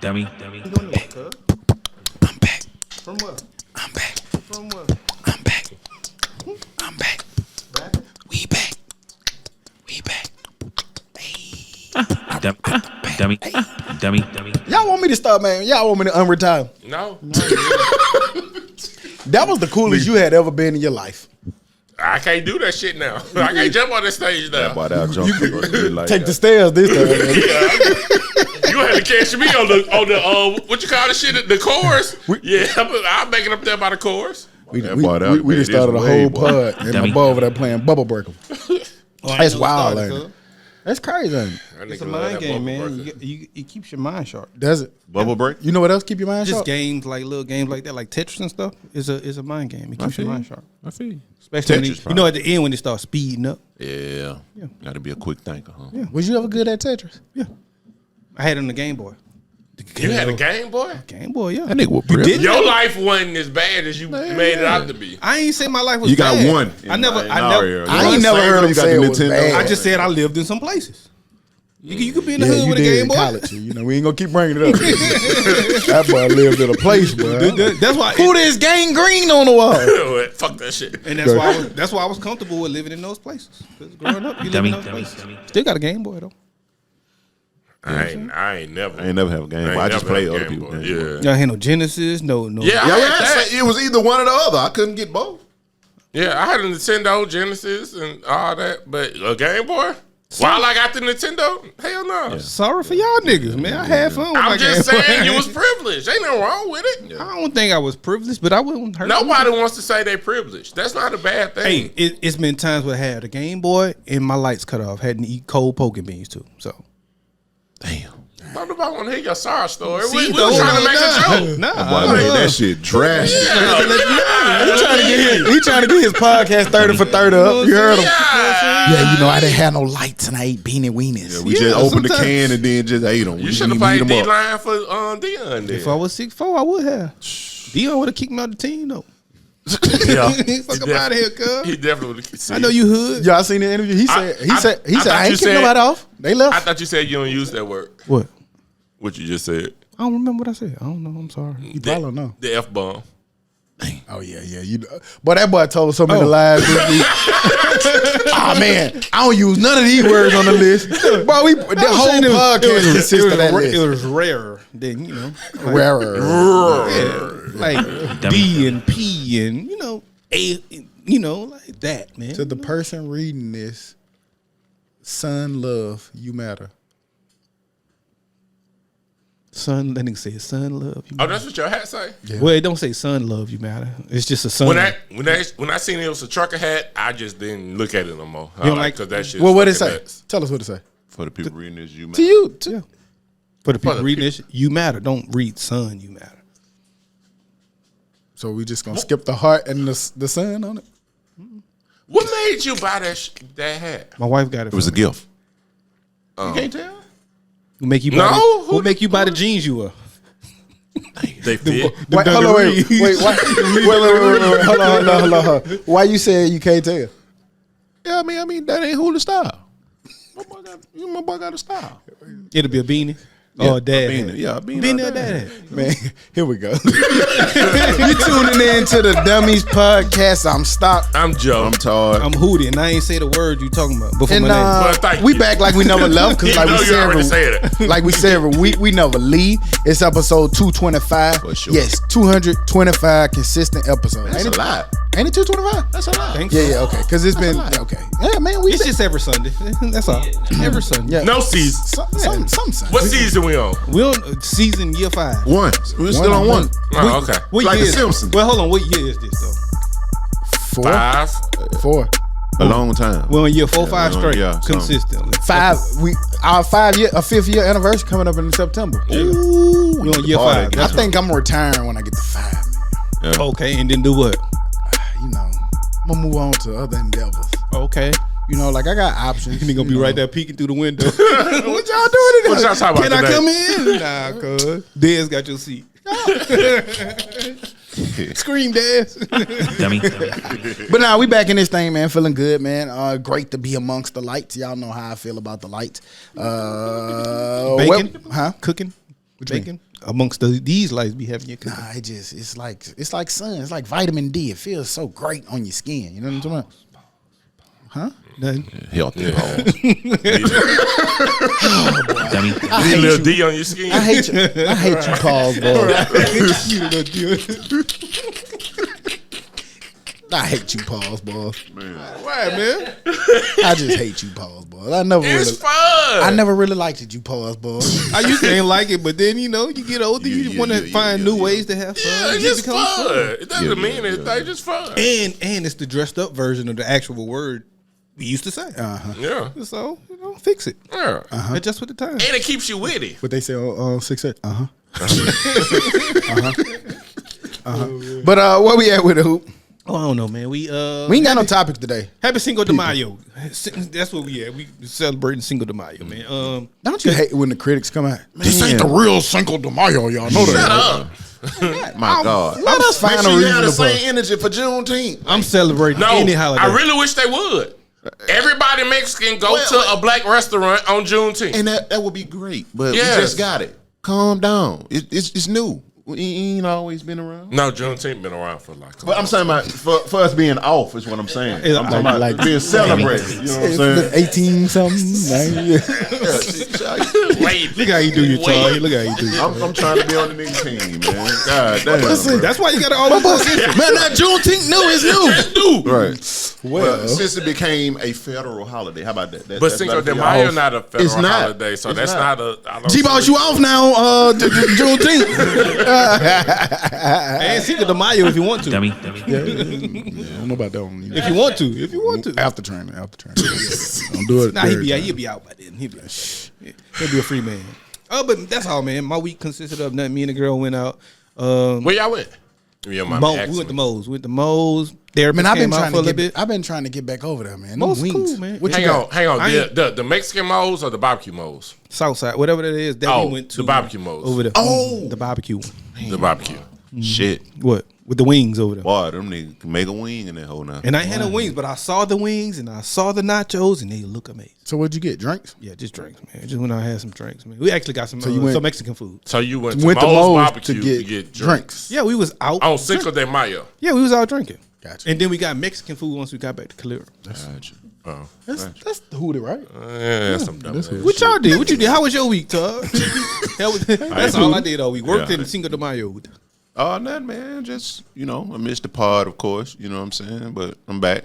Dummy. You doing what, cuz? I'm back. From what? I'm back. From what? I'm back. I'm back. Back? We back. We back. Dummy. Dummy. Y'all want me to stop, man? Y'all want me to unretire? No. That was the coolest you had ever been in your life. I can't do that shit now. I can't jump on the stage now. About that jump, like Take the stairs this time. You had to catch me on the what you call the shit, the chorus. Yeah, I'll make it up there by the chorus. We just started a whole pod and my boy over there playing Bubble Breaker. That's wild, ain't it? That's crazy, ain't it? It's a mind game, man. It keeps your mind sharp. Does it? Bubble break. You know what else keep your mind Just sharp? games like little games like that, like Tetris and stuff. Is a mind game. It keeps your mind sharp. I feel you. Especially Tetris, when you know at the end when it starts speeding up. Yeah. Got to be a quick thinker, huh? Yeah. Was you ever good at Tetris? Yeah, I had it on the Game Boy. You had a Game Boy? Game Boy, yeah. That nigga was brilliant. Your life wasn't as bad as you made it out to be. I ain't say my life was You got bad. one. I never. I ain't never heard him say it was bad. I just said I lived in some places. You could be in the Yeah, hood you with a did Game in Boy. college. You know, we ain't gonna keep bringing it up. That boy lived in a place, bro. That's why. Who this gang green on the wall? Fuck that shit. And that's why I was comfortable with living in those places. 'Cause growing up, you live in those places. Still got a Game Boy though. I ain't never have a game. I just play other people. Yeah. Y'all had no Genesis, no. Yeah, I had that. It was either one or the other. I couldn't get both. Yeah, I had a Nintendo, Genesis, and all that, but a Game Boy? While I got the Nintendo? Hell no. Sorry for y'all niggas, man. I had fun with my I'm just Game Boy. saying you was privileged. Ain't nothing wrong with it. I don't think I was privileged, but I wouldn't hurt. Nobody wants to say they privileged. That's not a bad thing. Hey, it's been times where I had a Game Boy and my lights cut off. Had to eat cold poking beans too. So, Damn. Nobody want to hear your sorry story. See, We was though, trying to make a joke. nah. Boy, man, that shit trash. He trying to get his podcast 30 for 30 up. You heard him? Yeah. You know, I didn't have no lights and I ate beanie weenies. Yeah, we just opened the can and then just ate them. You should have played D-line for Dion then. If I was 6'4", I would have. Dion would have kicked me out the team though. Yeah. Fuck him out of here, cuz. He definitely would have. I know you hood. Y'all seen the interview? He said, I ain't kicking nobody off. They I left. thought you said you don't use that word. What? What you just said. I don't remember what I said. I don't know. I'm sorry. You probably don't know. The F-bomb. Oh yeah. You know. But that boy told so many lies this week. Oh man, I don't use none of these words on the list. Bro, the whole podcast consists of that list. It was rarer than, you know. Rarer. Yeah, like D and P and, you know, A, you know, like that, man. To the person reading this, son, love, you matter. Son, that nigga say son, love you Oh, matter. that's what your hat say? Yeah. Well, it don't say son, love you matter. It's just a son. When I seen it was a trucker hat, I just didn't look at it no more. You don't like- because that shit. Well, what it say? Tell us what it say. For the people reading this, you To you. Yeah. For the people the reading this, you matter. Don't read son, you matter. So we just gonna skip the heart and the sun on it. What made you buy that hat? My wife got it. It was a gift. You can't tell. Who make you buy No? who make you buy the jeans you wear? They fit. Wait, hold on, wait, hold on. Why you saying you can't tell? Yeah, I mean that ain't who the style. My boy got a style. It'll be a beanie. Oh, dad. Beanie. Yeah, a beanie. Beanie or dad. Man, here we go. You tuning in to the Dummies podcast. I'm Stock. I'm Joe. I'm tired. I'm Hootie, and I ain't say the word you talking about before And my name. Well, thank we you. back like we never left because Even like we though you said already said it. like we said every week, we never leave. It's episode 225. For sure. Yes, 225 consistent episodes. That's Ain't a it? lot. Ain't it 225? That's a lot. Thanks. Yeah, okay. Because it's been okay. Yeah, man. It's just every Sunday. That's all. Every Sunday. yeah. No season. Some. What season we on? We on season year 5. One. We're still on one. Oh, okay. What Like year The is Simpsons. Well, hold on. What year is this though? 5. 4. A long time. We're on year 4, 5 straight, yeah, something. consistently. 5. Our 5th year anniversary coming up in September. Ooh, we on year 5. I think I'm retiring when I get to 5. Man. Okay, and then do what? You know, I'm gonna move on to other endeavors. Okay. You know, like I got options. You gonna be right there peeking through the window. What y'all doing today? What y'all talking about Can I today? come in? Nah, cuz. Dez got your seat. Scream, Dez. Dummy. But now we back in this thing, man. Feeling good, man. Great to be amongst the lights. Y'all know how I feel about the lights. Bacon? Huh? Cooking? bacon amongst these lights be having your cooking? Nah, it's like sun. It's like vitamin D. It feels so great on your skin. You know what I'm talking about? Huh? Nothing. Healthy. Dummy. You need a little D on your skin. I hate you, Paul, boy. I hate you, Paul's boy. Why, man? I just hate you, Paul's boy. I never really liked it, you Paul's boy. I used to ain't like it, but then you get older, you want to find new ways to have fun. Yeah, it's just fun. It doesn't mean anything. It's just fun. And it's the dressed up version of the actual word we used to say. Yeah. So fix it. Yeah. Adjust with the time. And it keeps you witty. What they say on 6 But where we at with the hoop? Oh, I don't know, man. We ain't got no topics today. Happy Cinco de Mayo. That's what we at. We celebrating Cinco de Mayo, man. Don't you hate when the critics come out? This ain't the real Cinco de Mayo, y'all know that. Shut up. My God. Let us find a You reason have to the same post. energy for Juneteenth. I'm celebrating No, any holiday. I really wish they would. Everybody Mexican go to a black restaurant on Juneteenth. And that would be great. But Yes. we just got it. Calm down. It's new. It ain't always been around. No, Juneteenth been around for like. But I'm saying about for us being off is what I'm saying. Yeah, I'm talking about like- being celebrated. You know what I'm saying? 18 something. Wait, Look how you do your Charlie. Look how you do. I'm trying to be on the nigga team, man. God damn. Listen, That's why you got to always position. Man, that Juneteenth new is new. Right. Well, since it became a federal holiday, how about that? but That's Cinco de about Mayo off. not a federal It's not. holiday, so It's that's not. not a. I don't G-Boss, you off now, Juneteenth. And Cinco de Mayo if you want to. Dummy. I don't know about that one. If you want to. If you want to. After training. Don't do it. Nah, he'll be out by then. He'll be a free man. Oh, but that's all, man. My week consisted of nothing. Me and the girl went out. Where y'all went? Yeah, my We went to Moe's. Therapist Man, I've been came out trying for a to little bit. I've been trying to get back over there, man. Moe's Them wings. cool, man. What you Hang got? on. I ain't- The Mexican Moe's or the barbecue Moe's? Southside, whatever that is. That Oh, we went to the barbecue Moe's. over there. Oh. The barbecue one. The barbecue. Shit. What? With the wings over there. Boy, them niggas can make a wing in that hole now. And I ain't had the wings, but I saw the wings and I saw the nachos and they look amazing. So what'd you get? Drinks? Yeah, just drinks, man. Just when I had some drinks, man. We actually got some, you went- some Mexican food. So you went to Went to Moe's Moe's barbecue to get drinks. Yeah, we was out. on Cinco de Mayo. Yeah, we was out drinking. Gotcha. And then we got Mexican food once we got back to Calera. Gotcha. Oh. That's the hootie, right? Yeah, some dumb ass What shit. y'all did? What you did? How was your week, Todd? That's all I did all week. Worked in Cinco de Mayo. Oh, nothing, man. Just, I missed the pod, of course. You know what I'm saying? But I'm back.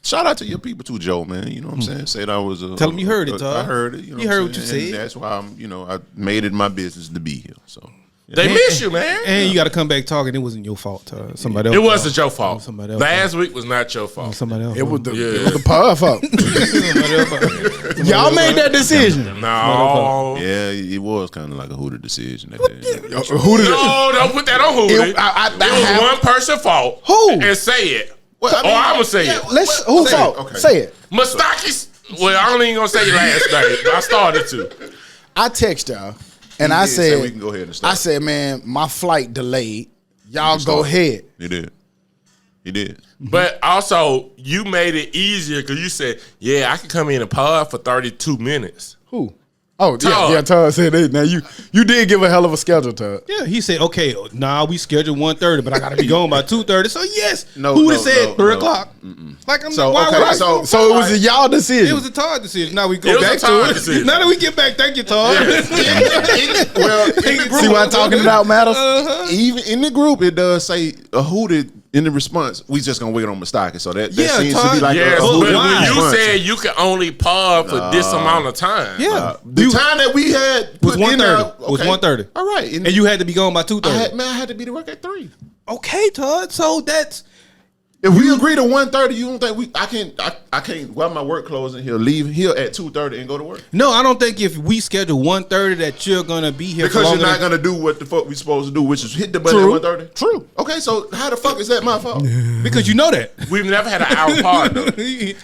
Shout out to your people too, Joe, man. You know what I'm saying? Said I was Tell 'em you heard it, Todd. I heard it. You heard what you saying? said. And that's why I made it my business to be here. So They miss you, man. And you got to come back talking. It wasn't your fault, Todd. Somebody else. It wasn't your fault. Somebody else. Last week was not your fault. Somebody else. It was the Yeah. pod fault. Y'all made that decision. No. yeah, it was kind of like a hooter decision. At the end. Who did it? No, don't put that on who. It was one person's fault. Who? And say it. Well, I mean, I'm going to say it. Let's who Say it. fault? Okay. Say it. Mustakis. Well, I don't even going to say your last name. I started to. I text y'all and I did say said we can go ahead and start. I said, man, my flight delayed. Y'all go start. ahead. He did. He did. But also, you made it easier because you said, yeah, I can come in a pod for 32 minutes. Who? Oh, Todd. yeah, Todd said that. Now you did give a hell of a schedule, Todd. Yeah, he said, okay, we scheduled 1:30, but I got to be gone by 2:30. So, yes. No, Who would no, have said no, 3 no. o'clock? Like, I'm So, why okay, would I- so- So it was a y'all decision. It was a Todd decision. Now we It go was a back to Todd it. decision. Now that we get back, thank you, Todd. See why talking it out matters? Even in the group, it does say a hooted in the response. We just gonna wait on Mustakis. So that Yeah, seems to Todd. be like Yes, a but hooted why? when you response. said you could only pod for this amount of time. Yeah. The time that we had was put in there, 1:30. Was 1:30. All right, And you had to be gone by 2:30. I had to be to work at 3. Okay, Todd. So that's If we agree to 1:30, you don't think I can't while my work clothes and leave here at 2:30 and go to work no. I don't think if we schedule 1:30 that you're gonna be here because for you're longer not gonna do what the fuck we supposed to do, which is hit the button True. at 1:30. True. Okay, so how the fuck is that my fault? because you know that. We've never had an hour pod, though.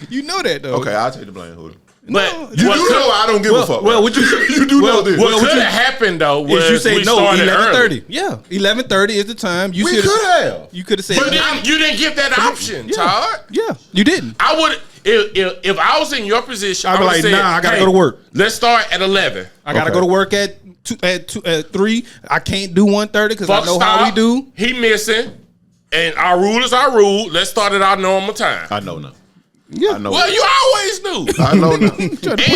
You know that though. Okay, I'll take the blame, Hooter. But You do know I don't give a fuck. Well, right? what you you do know this. what could have happened, though, was Is you say we no? started early. 11:30. Yeah, 11:30 is the time. You we should could have. You could have said. But then you didn't give that option, Todd. Yeah, you didn't. I would if I was in your position, I'd be I would like, say, nah, I gotta go to work. Let's start at 11. I gotta Okay. go to work at at 3. I can't do 1:30 because I know how we do. He missing, and our rule is our rule. Let's start at our normal time. I know now. Yeah. I know. Well, you always do. I know now.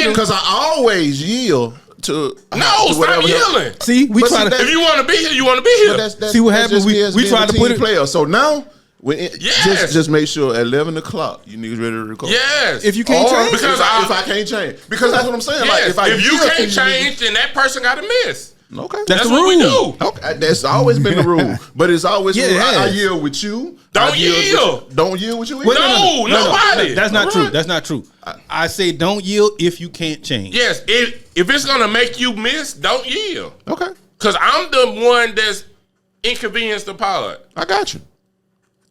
Because I always yield to. Stop yelling. See, we try to. If you want to be here, you want to be here. See what happens? We try to put it. Player. So now, Yes. just make sure at 11 o'clock you niggas ready to record. Yes. If you can't change, because if I can't change, because that's what I'm saying. Yes. Like if you can't change, then that person got to miss. Okay, That's the what we rule. do. Okay, that's always been the rule, but it's always I yield with you. Don't yield. Don't yield with you. Wait, No, nobody. That's not true. That's not true. I say don't yield if you can't change. Yes, if it's gonna make you miss, don't yield. Okay, Cause I'm the one that's inconvenienced the pod. I got you.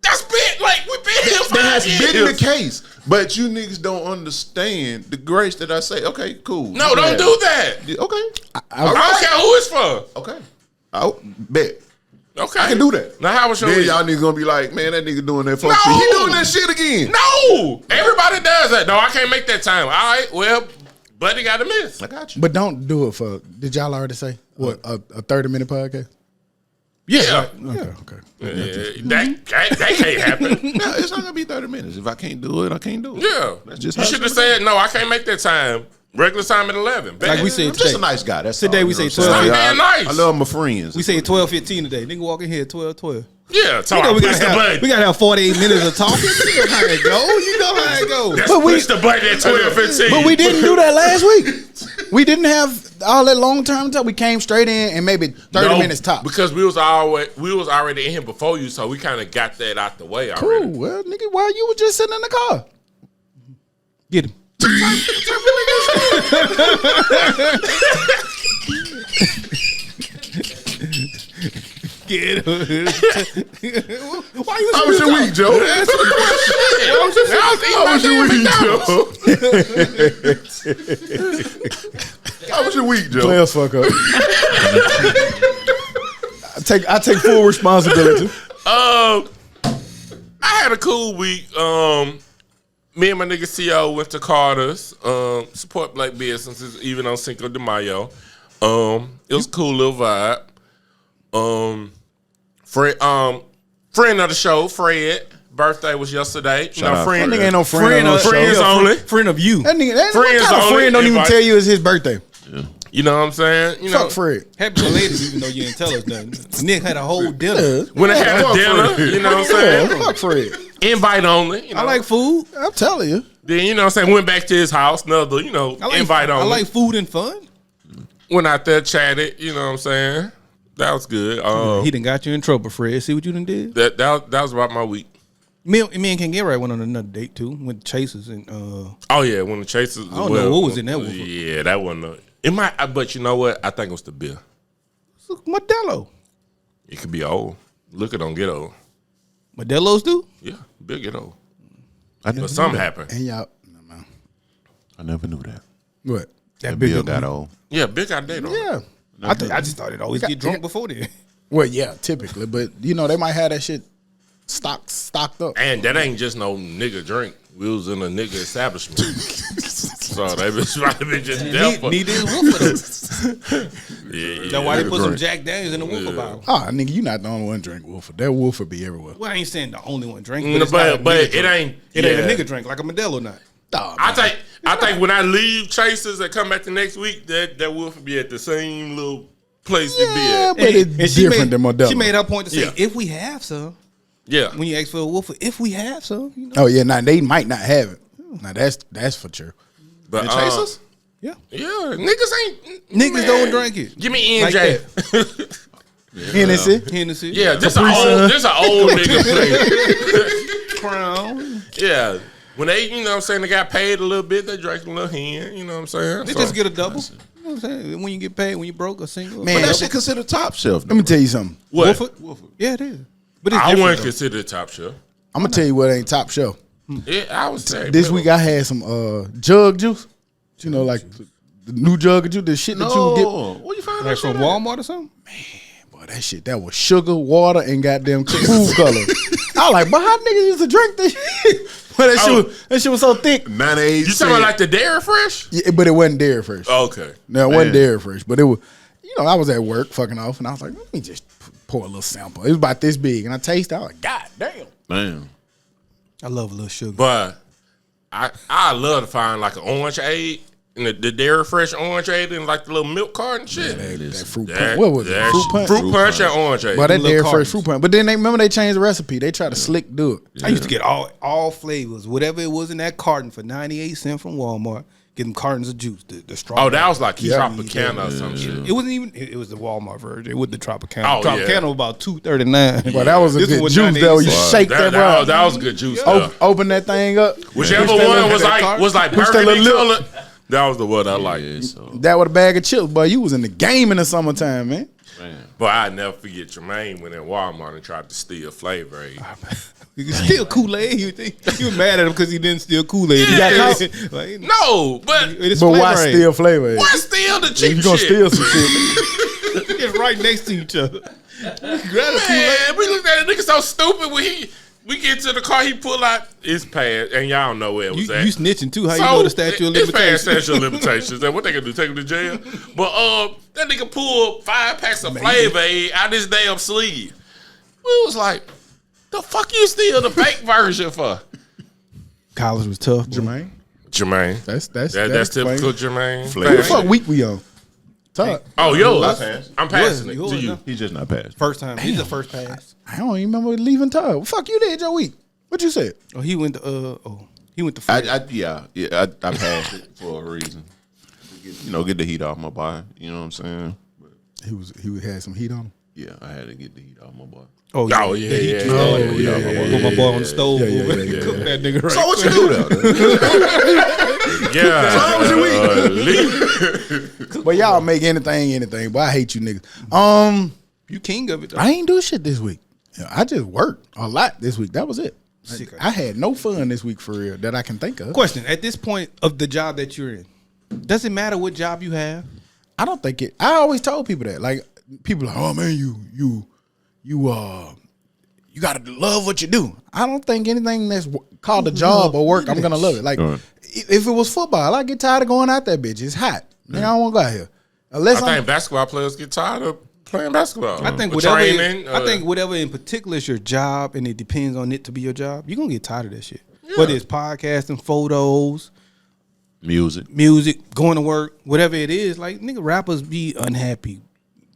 That's been like we've been here 5 That has years. been the case, but you niggas don't understand the grace that I say. Okay, cool. No, don't do that. Okay, I don't care who it's for. okay. I bet. Okay, I can do that. Now how was your Then week? y'all niggas gonna be like, man, that nigga doing that fuck No. shit. He doing that shit again. No, everybody does that. No, I can't make that time. All right, well, buddy got to miss. I got you. But don't do it for. Did y'all already say what a 30-minute podcast? Yeah, Okay. that can't happen. No, it's not gonna be 30 minutes. If I can't do it, I can't do it. Yeah, That's just you how should have it's said no. I can't make that time. Regular time at 11. Like we said I'm just today. a nice guy. That's Today all, we you know say what I'm 12. saying? Stop being nice. I love my friends. We say 12:15 today. Nigga walk in here at 12:12. Yeah, You know, we push the button. we gotta have 48 minutes of talking. You know how it go. You know how it go. Let's push the button at 12:15. But we didn't do that last week. We didn't have all that long term talk. We came straight in and maybe 30 minutes top. Because we was already in here before you, so we kind of got that out the way already. Cool. Well, nigga, while you were just sitting in the car. Get him. Get him. Why you? How was your week, Joe? How was your week, Joe? How was your week, Joe? Players fuck up. I take full responsibility. I had a cool week. Me and my nigga CO went to Carter's. Support black businesses, even on Cinco de Mayo. It was a cool little vibe. Friend of the show, Fred. Birthday was yesterday. Shout out, That Fred. nigga ain't no friend of the friends show. only. Friend of you. That nigga, that Friends what kind of only. friend don't even Invite. tell you it's his birthday. You know what I'm saying? You know, Fuck Fred. Happy belated, even though you didn't tell us nothing. Nick had a whole dinner. when I had a fuck dinner, Fred. you know what I'm saying? Fuck Fred. Invite only. You know? I like food. I'm telling you. Then, you know what I'm saying? Went back to his house, another, you know, I like, invite only. I like food and fun. Went out there, chatted, you know what I'm saying? That was good. He done got you in trouble, Fred. See what you done did? That was about my week. Me and Ken Garrett went on another date too. Went to Chasers and Oh yeah, when the Chasers. I don't know what was in that one. Yeah, that wasn't. It might, but you know what? I think it was the beer. Modelo. It could be old. Liquor don't get old. Modelo's do? Yeah, beer get old. I never But something knew that. happened. And y'all, no, man. I never knew that. What? That bill got old. Yeah, beer got dead on. Yeah. I just thought it always get drunk before then. Well, yeah, typically, but you know they might have that shit stocked up. And that ain't just no nigga drink. We was in a nigga establishment. So they was probably just there for. Need this woofer. Yeah, That's why they yeah. put some Jack Daniels in the woofer bottle. Ah, nigga, you not the only one drink Wolfer. That Wolfer be everywhere. Well, I ain't saying the only one drink, Mm, it's not a but nigga it drink. ain't. It ain't a yeah. nigga drink like a Modelo night. Oh, I think when I leave Chasers and come back the next week, that will be at the same little place it be yeah, at. but it's she different than Modelo. She made her point to say, Yeah. if we have some, Yeah. when you ask for a woofer, if we have some, you know. Oh yeah, now they might not have it. Now that's for sure. But The Chasers? Yeah. yeah, niggas ain't Niggas don't drink it. Give me Like NJ. Hennessy. Hennessy. Yeah, this an old nigga place. Crown. Yeah. When they, you know what I'm saying, they got paid a little bit, they drank a little hen, you know what I'm saying? They So- just get a double. You know what I'm saying? When you get paid, when you broke or single. Man, But that shit considered top shelf. Let me tell you something. What? Wolfer? Yeah, it is. But it's I different, wouldn't though. consider it top shelf. I'm gonna tell you what ain't top shelf. Yeah, I would say. This week I had some jug juice. You know, like the new jug juice, the shit that you get. No. Where you find Like that from shit at? Walmart or something? Boy, that shit, that was sugar, water, and goddamn food color. I was like, but how niggas used to drink this shit? But that shit was so thick. 98 You talking about like the Dairy Fresh? Yeah, but it wasn't Dairy Fresh. Okay. No, it wasn't Man. Dairy Fresh, but it was. I was at work fucking off, and I was like, let me just pour a little sample. It was about this big, and I tasted. I was like, God damn. Damn. I love a little sugar. But I love to find like an orange aid and the Dairy Fresh orange aid and like the little milk carton shit. That fruit punch. What was it? Fruit punch. Fruit punch and orange aid. But that Little Dairy Fresh cartons. fruit punch. But then they changed the recipe. They tried to slick do it. I used to get all flavors, whatever it was in that carton for 98 cents from Walmart. Get them cartons of juice, the strawberry. Oh, that was like Tropicana or some shit. It wasn't even. It was the Walmart version. It was the Tropicana. Oh, yeah. Tropicana was about $2.39. But that was a This good one was juice 98 though. You cents. shake that, bro. That was good juice. Open that thing up. Whichever Push that one little- was like push that burgundy little color. That was the one I liked. That with a bag of chips, boy. You was in the game in the summertime, man. But I never forget Jermaine went in Walmart and tried to steal Flavor Aid. You can steal Kool-Aid. You was mad at him because he didn't steal Kool-Aid. Yeah. Like, No, but it's But why Flavor Aid. steal flavor? why steal the cheap You gonna shit? steal some shit? It's right next to each other. Grab a Man, we looked at the nigga so stupid when we get to the car, he pull out his pad, and y'all know where it was You at. snitching too? How you know the statute of It's limitations? past statute of limitations. And what they gonna do? Take him to jail? But that nigga pulled 5 packs of Flavor Aid out his damn sleeve. We was like, the fuck you steal the fake version for? College was tough, Jermaine. Jermaine. That's typical Jermaine. Who the fuck week we on? Todd. Oh, yours. pass. I'm passing it Yours, to you. no. He's just not passed. First time. He's the first pass. I don't even remember leaving Todd. Fuck you did your week. What you said? Oh, he went to he went to. I passed it for a reason. Get the heat off my body. You know what I'm saying? But He had some heat on him. yeah, I had to get the heat off my body. Oh, yeah. Put my boy on the stove. Cook that nigga right. So what you do though? Yeah. But y'all make anything. But I hate you niggas. You king of it. Though. I ain't do shit this week. I just worked a lot this week. That was it. I had no fun this week for real that I can think of. Question: at this point of the job that you're in, does it matter what job you have? I don't think it. I always told people that. Like people are like, oh man, you gotta love what you do. I don't think anything that's called a job or work, I'm gonna love it. Like if it was football, I get tired of going out that bitch. It's hot. Man, I don't want to go out here. Unless I think basketball players get tired of playing basketball. I think whatever in particular is your job, and it depends on it to be your job. You're gonna get tired of that shit. Yeah. Whether it's podcasting, photos, music, going to work, whatever it is. Like nigga, rappers be unhappy.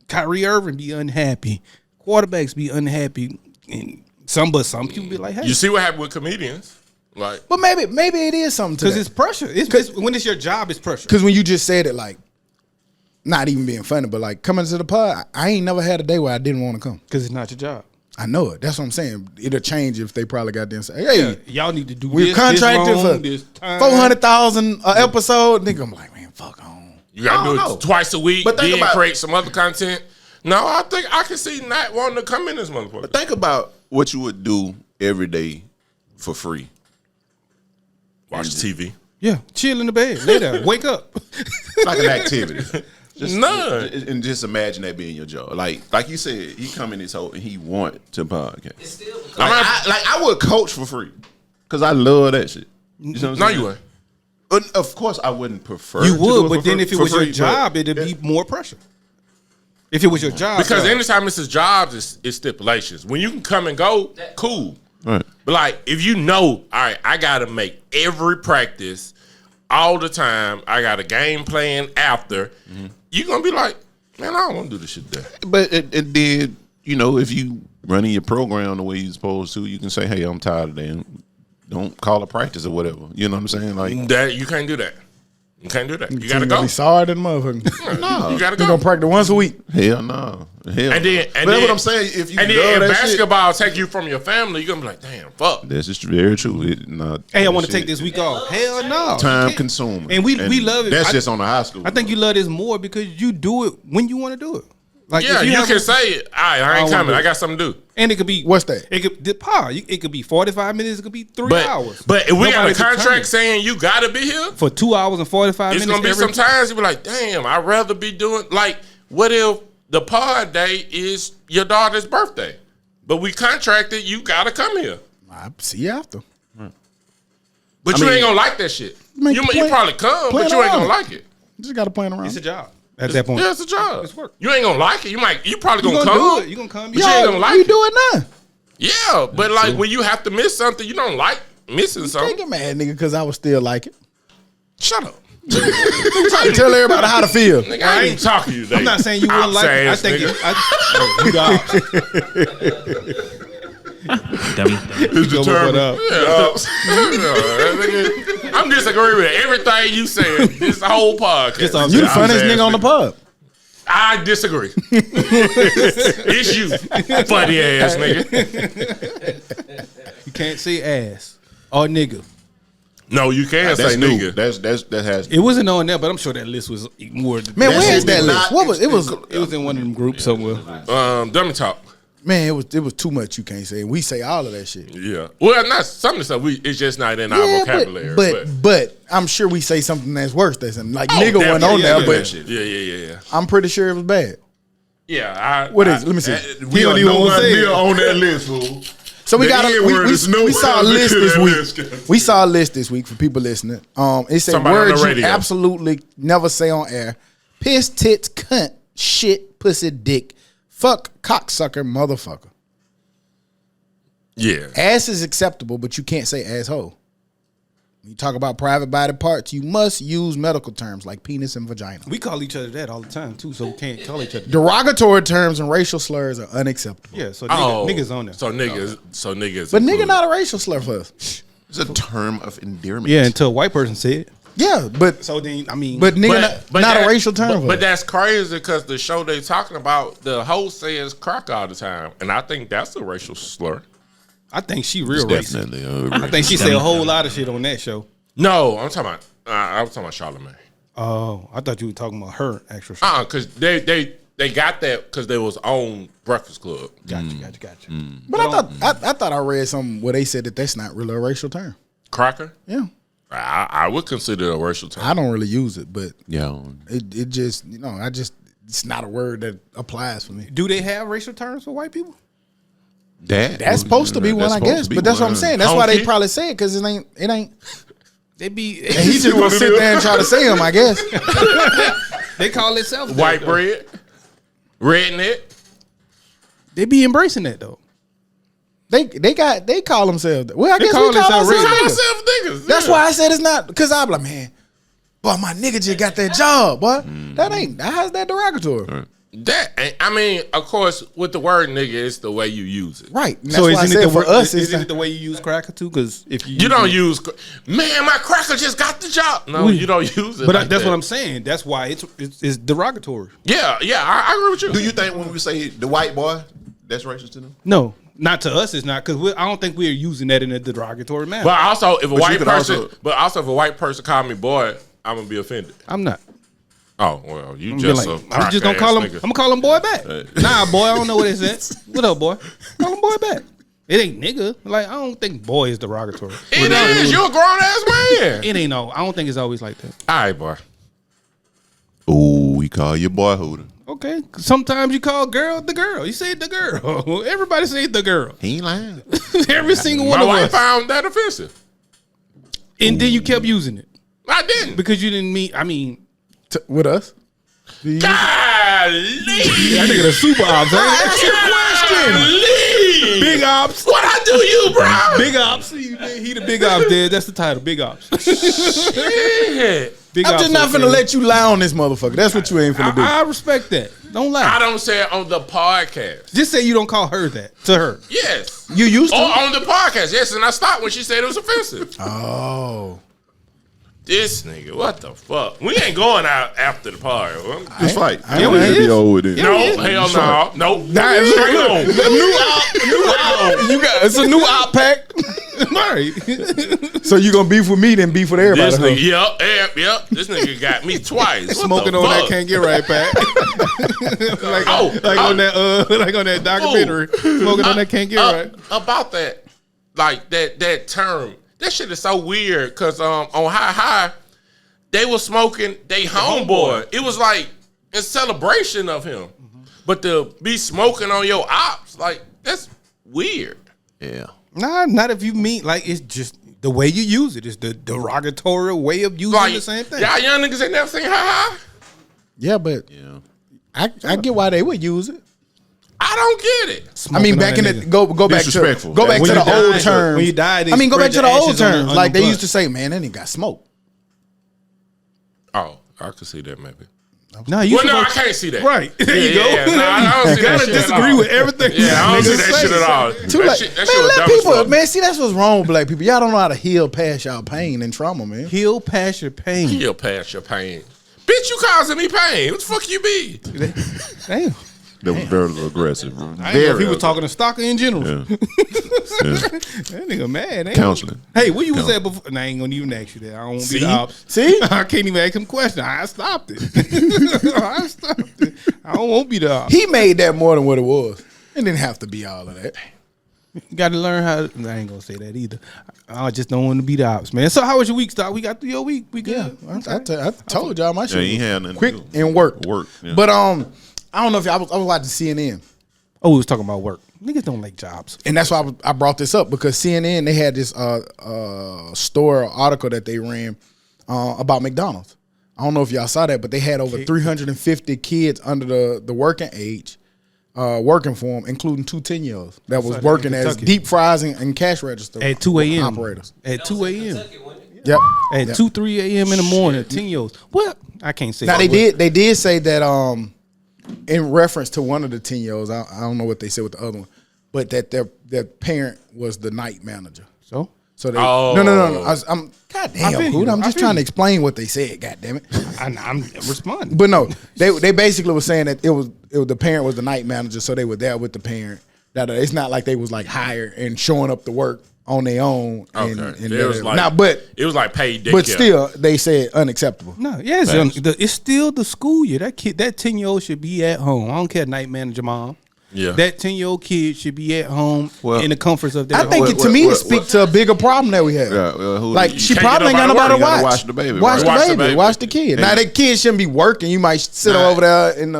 Kyrie Irving be unhappy. Quarterbacks be unhappy, and some people be like, hey. You see what happened with comedians? Like, but maybe it is something to because that. it's pressure. It's when it's your job, it's pressure. Because when you just said it, like, not even being funny, but like coming to the pod, I ain't never had a day where I didn't want to come. Because it's not your job. I know it. That's what I'm saying. It'll change if they probably got there and say, hey, y'all need to do we're this, contracted this wrong, for this time. 400,000 an episode. Nigga, I'm like, man, fuck on. you gotta do it twice a week, But think then about- create some other content. No, I think I can see not wanting to come in this motherfucker. But think about what you would do every day for free. Watch TV. Yeah, chill in the bed, lay down, wake up. Like an activity. None. And just imagine that being your job. Like you said, he come in his hole and he want to podcast. I would coach for free because I love that shit. You know what I'm No, saying? you would. But of course, I wouldn't prefer. You to do would, it but for then free- if it for was your free, but- job, it'd be more pressure. If it was your job, Because so- anytime it's his jobs, it's stipulations. When you can come and go, cool. Right. But like, if you know, all right, I gotta make every practice all the time. I got a game plan after. You're gonna be like, man, I don't want to do this shit there. But it did, if you running your program the way you're supposed to, you can say, hey, I'm tired of that. Don't call a practice or whatever. You know what I'm saying? Like That you can't do that. You can't do that. You gotta You're go. gonna be sorry than motherfucker. no, You gotta You're go. gonna practice once a week. hell no. Hell And then, but that's what I'm saying. If you and love then if that shit, basketball take you from your family, you're gonna be like, damn, fuck. this is very true. hey, I want to take this week off. Hell no. Time consuming. And we love it. That's just on the high school. I think you love this more because you do it when you want to do it. Like Yeah, if you have can a- say it. All right, I ain't wanna coming. do it. I got something to do. and it could be What's that? It could be 45 minutes. It could be 3 hours. But if we got a Nobody contract determines. saying you gotta be here, For 2 hours and 45 it's minutes. gonna be some times you be like, damn, I'd rather be doing like, what if the pod day is your daughter's birthday, but we contracted you gotta come here, I see you after. but you ain't gonna like that shit. Man, You plan- probably come, plan but you ain't around gonna it. like it. You just gotta plan around. It's a job. At that point, Yeah, it's a job. It's work. You ain't gonna like it. You probably gonna do come. it. You gonna come. But you ain't gonna like you it. do it now. Yeah, but like when you have to miss something, you don't like missing Can't something. get mad, nigga, because I would still like it. Shut up. Nigga trying to tell everybody how to feel. Nigga, I ain't even talking to you today. I'm not saying you wouldn't like it. I think you got Dummy. It's determined. Yeah, I'm disagreeing with everything you said this whole podcast. You the funniest nigga on the pub. I disagree. It's you, funny ass nigga. You can't say ass or nigga. No, you can't That's say new. nigga. That has. It wasn't on there, but I'm sure that list was more. Man, where is that not- list? What was it? Was It was in one of them groups somewhere. Dummy talk. man? It was too much. You can't say. We say all of that shit. Yeah. Well, not some of the stuff. It's just not in our vocabulary. but I'm sure we say something that's worse. That's like Oh, nigga wasn't on definitely, there, yeah. but Yeah. I'm pretty sure it was bad. Yeah. What is it? Let me see. We don't are even wanna nowhere say near it. on that list, fool. So we The got N-word is nowhere we saw a list near this that week. list. We saw a list this week for people listening. It said Somebody on the words you radio. absolutely never say on air: piss, tits, cunt, shit, pussy, dick, fuck, cocksucker, motherfucker. Yeah. Ass is acceptable, but you can't say asshole. When you talk about private body parts, you must use medical terms like penis and vagina. We call each other that all the time too, so we can't call each other. Derogatory terms and racial slurs are unacceptable. Yeah, so Oh, niggas on there. So niggas. But nigga not a racial slur for us. It's a term of endearment. Yeah, until a white person said it. Yeah, but So then, I mean, but nigga not that- a racial term for But us. that's crazy because the show they talking about, the host says crack all the time, and I think that's a racial slur. I think she real racist. Definitely. I think she say a whole lot of shit on that show. No, I'm talking about. I was talking about Charlamagne. Oh, I thought you were talking about her actual show. Because they got that because they was on Breakfast Club. Gotcha. But I thought I read something where they said that that's not really a racial term. Cracker. Yeah, I would consider it a racial term. I don't really use it, but Yeah. it just it's not a word that applies for me. Do they have racial terms for white people? That's supposed to be one, I guess. But that's what I'm saying. That's why they probably say it because it ain't. They be And he just gonna sit there and try to say them, I guess. they call it self White bread, redneck. They be embracing that though. They call themselves. Well, I They guess call we call themselves ourselves rednecks. niggas. Myself niggas. That's yeah. why I said it's not because I'm like, man, boy, my nigga just got that job, boy. How's that derogatory? That I mean, of course, with the word nigga, it's the way you use it. Right. And that's So why I isn't said it the for us, isn't it's it the way you use cracker too? Because if You don't use, man, my cracker just got the job. No, you don't use it. But like that's that. what I'm saying. That's why it's derogatory. Yeah, I agree with you. Do you think when we say the white boy, that's racist to them? No, not to us. It's not because I don't think we're using that in a derogatory manner. But also, if a white could person, also- if a white person call me boy, I'm gonna be offended. I'm not. Oh well, you I'm just like, a I'm just gonna call him. nigga. I'm gonna call him boy back. Nah, boy, I don't know what it said. What up, boy? Call him boy back. It ain't nigga. Like I don't think boy is derogatory. It is. You a grown ass man. It ain't no. I don't think it's always like that. All right, boy. Oh, we call you boy hooter. Okay. Sometimes you call girl the girl. You say the girl. Everybody say the girl. He ain't lying. Every single one My of wife us. found that offensive. And then you kept using it I didn't. because you didn't mean. I mean, with us. Golly. that nigga the super ops. Ask your question. Big ops. What I do you, bro? Big ops. He the big ops. There. That's the title. Big ops. Shit. Big I'm ops just not okay. finna let you lie on this motherfucker. That's what you ain't finna do. I respect that. Don't lie. I don't say it on the podcast. Just say you don't call her that to her. Yes. You used Or to. on the podcast. Yes, and I stopped when she said it was offensive. Oh. This nigga, what the fuck? We ain't going out after the party. Just fight. Yeah, we it be is. over with it. No, hell no. Nope. Straight on. You got it's a new op pack. Right. So you gonna beef with me, then beef with everybody. This huh? nigga, yep. This nigga got me twice. What Smoking the on that fuck? can't get right back. On that documentary. Smoking on that can't get right. About that, like that term, that shit is so weird because on High, they was smoking they homeboy. It was like a celebration of him. But to be smoking on your ops, like, that's weird. Yeah. Nah, not if you mean like it's just the way you use it. It's the derogatory way of using Like, the same thing. y'all young niggas ain't never seen High. Yeah, but I get why they would use it. I don't get it. I mean, back in the go back to Disrespectful. go back to When the you old die- terms. when you die, they I mean, go back spread to the the old ashes on the- terms. on Like the they butt. used to say, man, that nigga got smoked. Oh, I could see that maybe. No, you Well, no, I supposed- can't see that. Right. There you go. Yeah, no, I don't see You that gotta shit at disagree all. with everything. Yeah, I don't see niggas that say. shit at all. Too That late. shit Man, was let dumb as people. fuck. Man, see, that's what's wrong with black people. Y'all don't know how to heal past y'all pain and trauma, man. Heal past your pain. He'll pass your pain. Bitch, you causing me pain. What the fuck you be? Damn. That was very aggressive. I didn't know if he was talking to Stalker in general. Yeah. That nigga mad. Ain't Counseling. Hey, where you was at before? Nah, I ain't gonna even ask you that. I don't want to be See? the ops. See? I can't even ask him questions. I stopped it. I stopped it. I don't want to be the ops. He made that more than what it was. It didn't have to be all of that. You got to learn how. I ain't gonna say that either. I just don't want to be the ops, man. So how was your week, Stock? We got through your week. We good. I told y'all my shit. he had nothing to quick do. and work. Work, yeah. But I don't know if I was watching CNN. Oh, we was talking about work. Niggas don't like jobs. And that's why I brought this up because CNN, they had this store article that they ran about McDonald's. I don't know if y'all saw that, but they had over 350 kids under the working age working for them, including 2 10-year-olds that was that working in as Kentucky. deep fries and cash register At 2 a.m. operators. At 2 a.m. Yep. At 2, 3 a.m. in the morning. 10-year-olds. What? I can't say Now that. they did say that in reference to one of the 10-year-olds, I don't know what they said with the other one, but that their parent was the night manager. So? So they Oh. no. God I damn, feel dude. you. I'm I just feel trying to you. explain what they said. God damn it. I'm responding. But no, they basically was saying that it was the parent was the night manager, so they were there with the parent. That it's not like they was like hired and showing up to work on their own. Okay. And It was like, now, but it was like paid daycare. but still, they said unacceptable. No, yeah, it's still the school year. That kid, that 10-year-old should be at home. I don't care, night manager mom. Yeah. That 10-year-old kid should be at home in the comforts of their I think home. to me it speaks to a bigger problem that we have. Yeah, well, who- Like you she can't probably get ain't got nobody nobody to to work. watch. You gotta watch the baby, Watch right? the Watch the baby. baby. Watch the kid. Now that kid shouldn't be working. You might sit over there in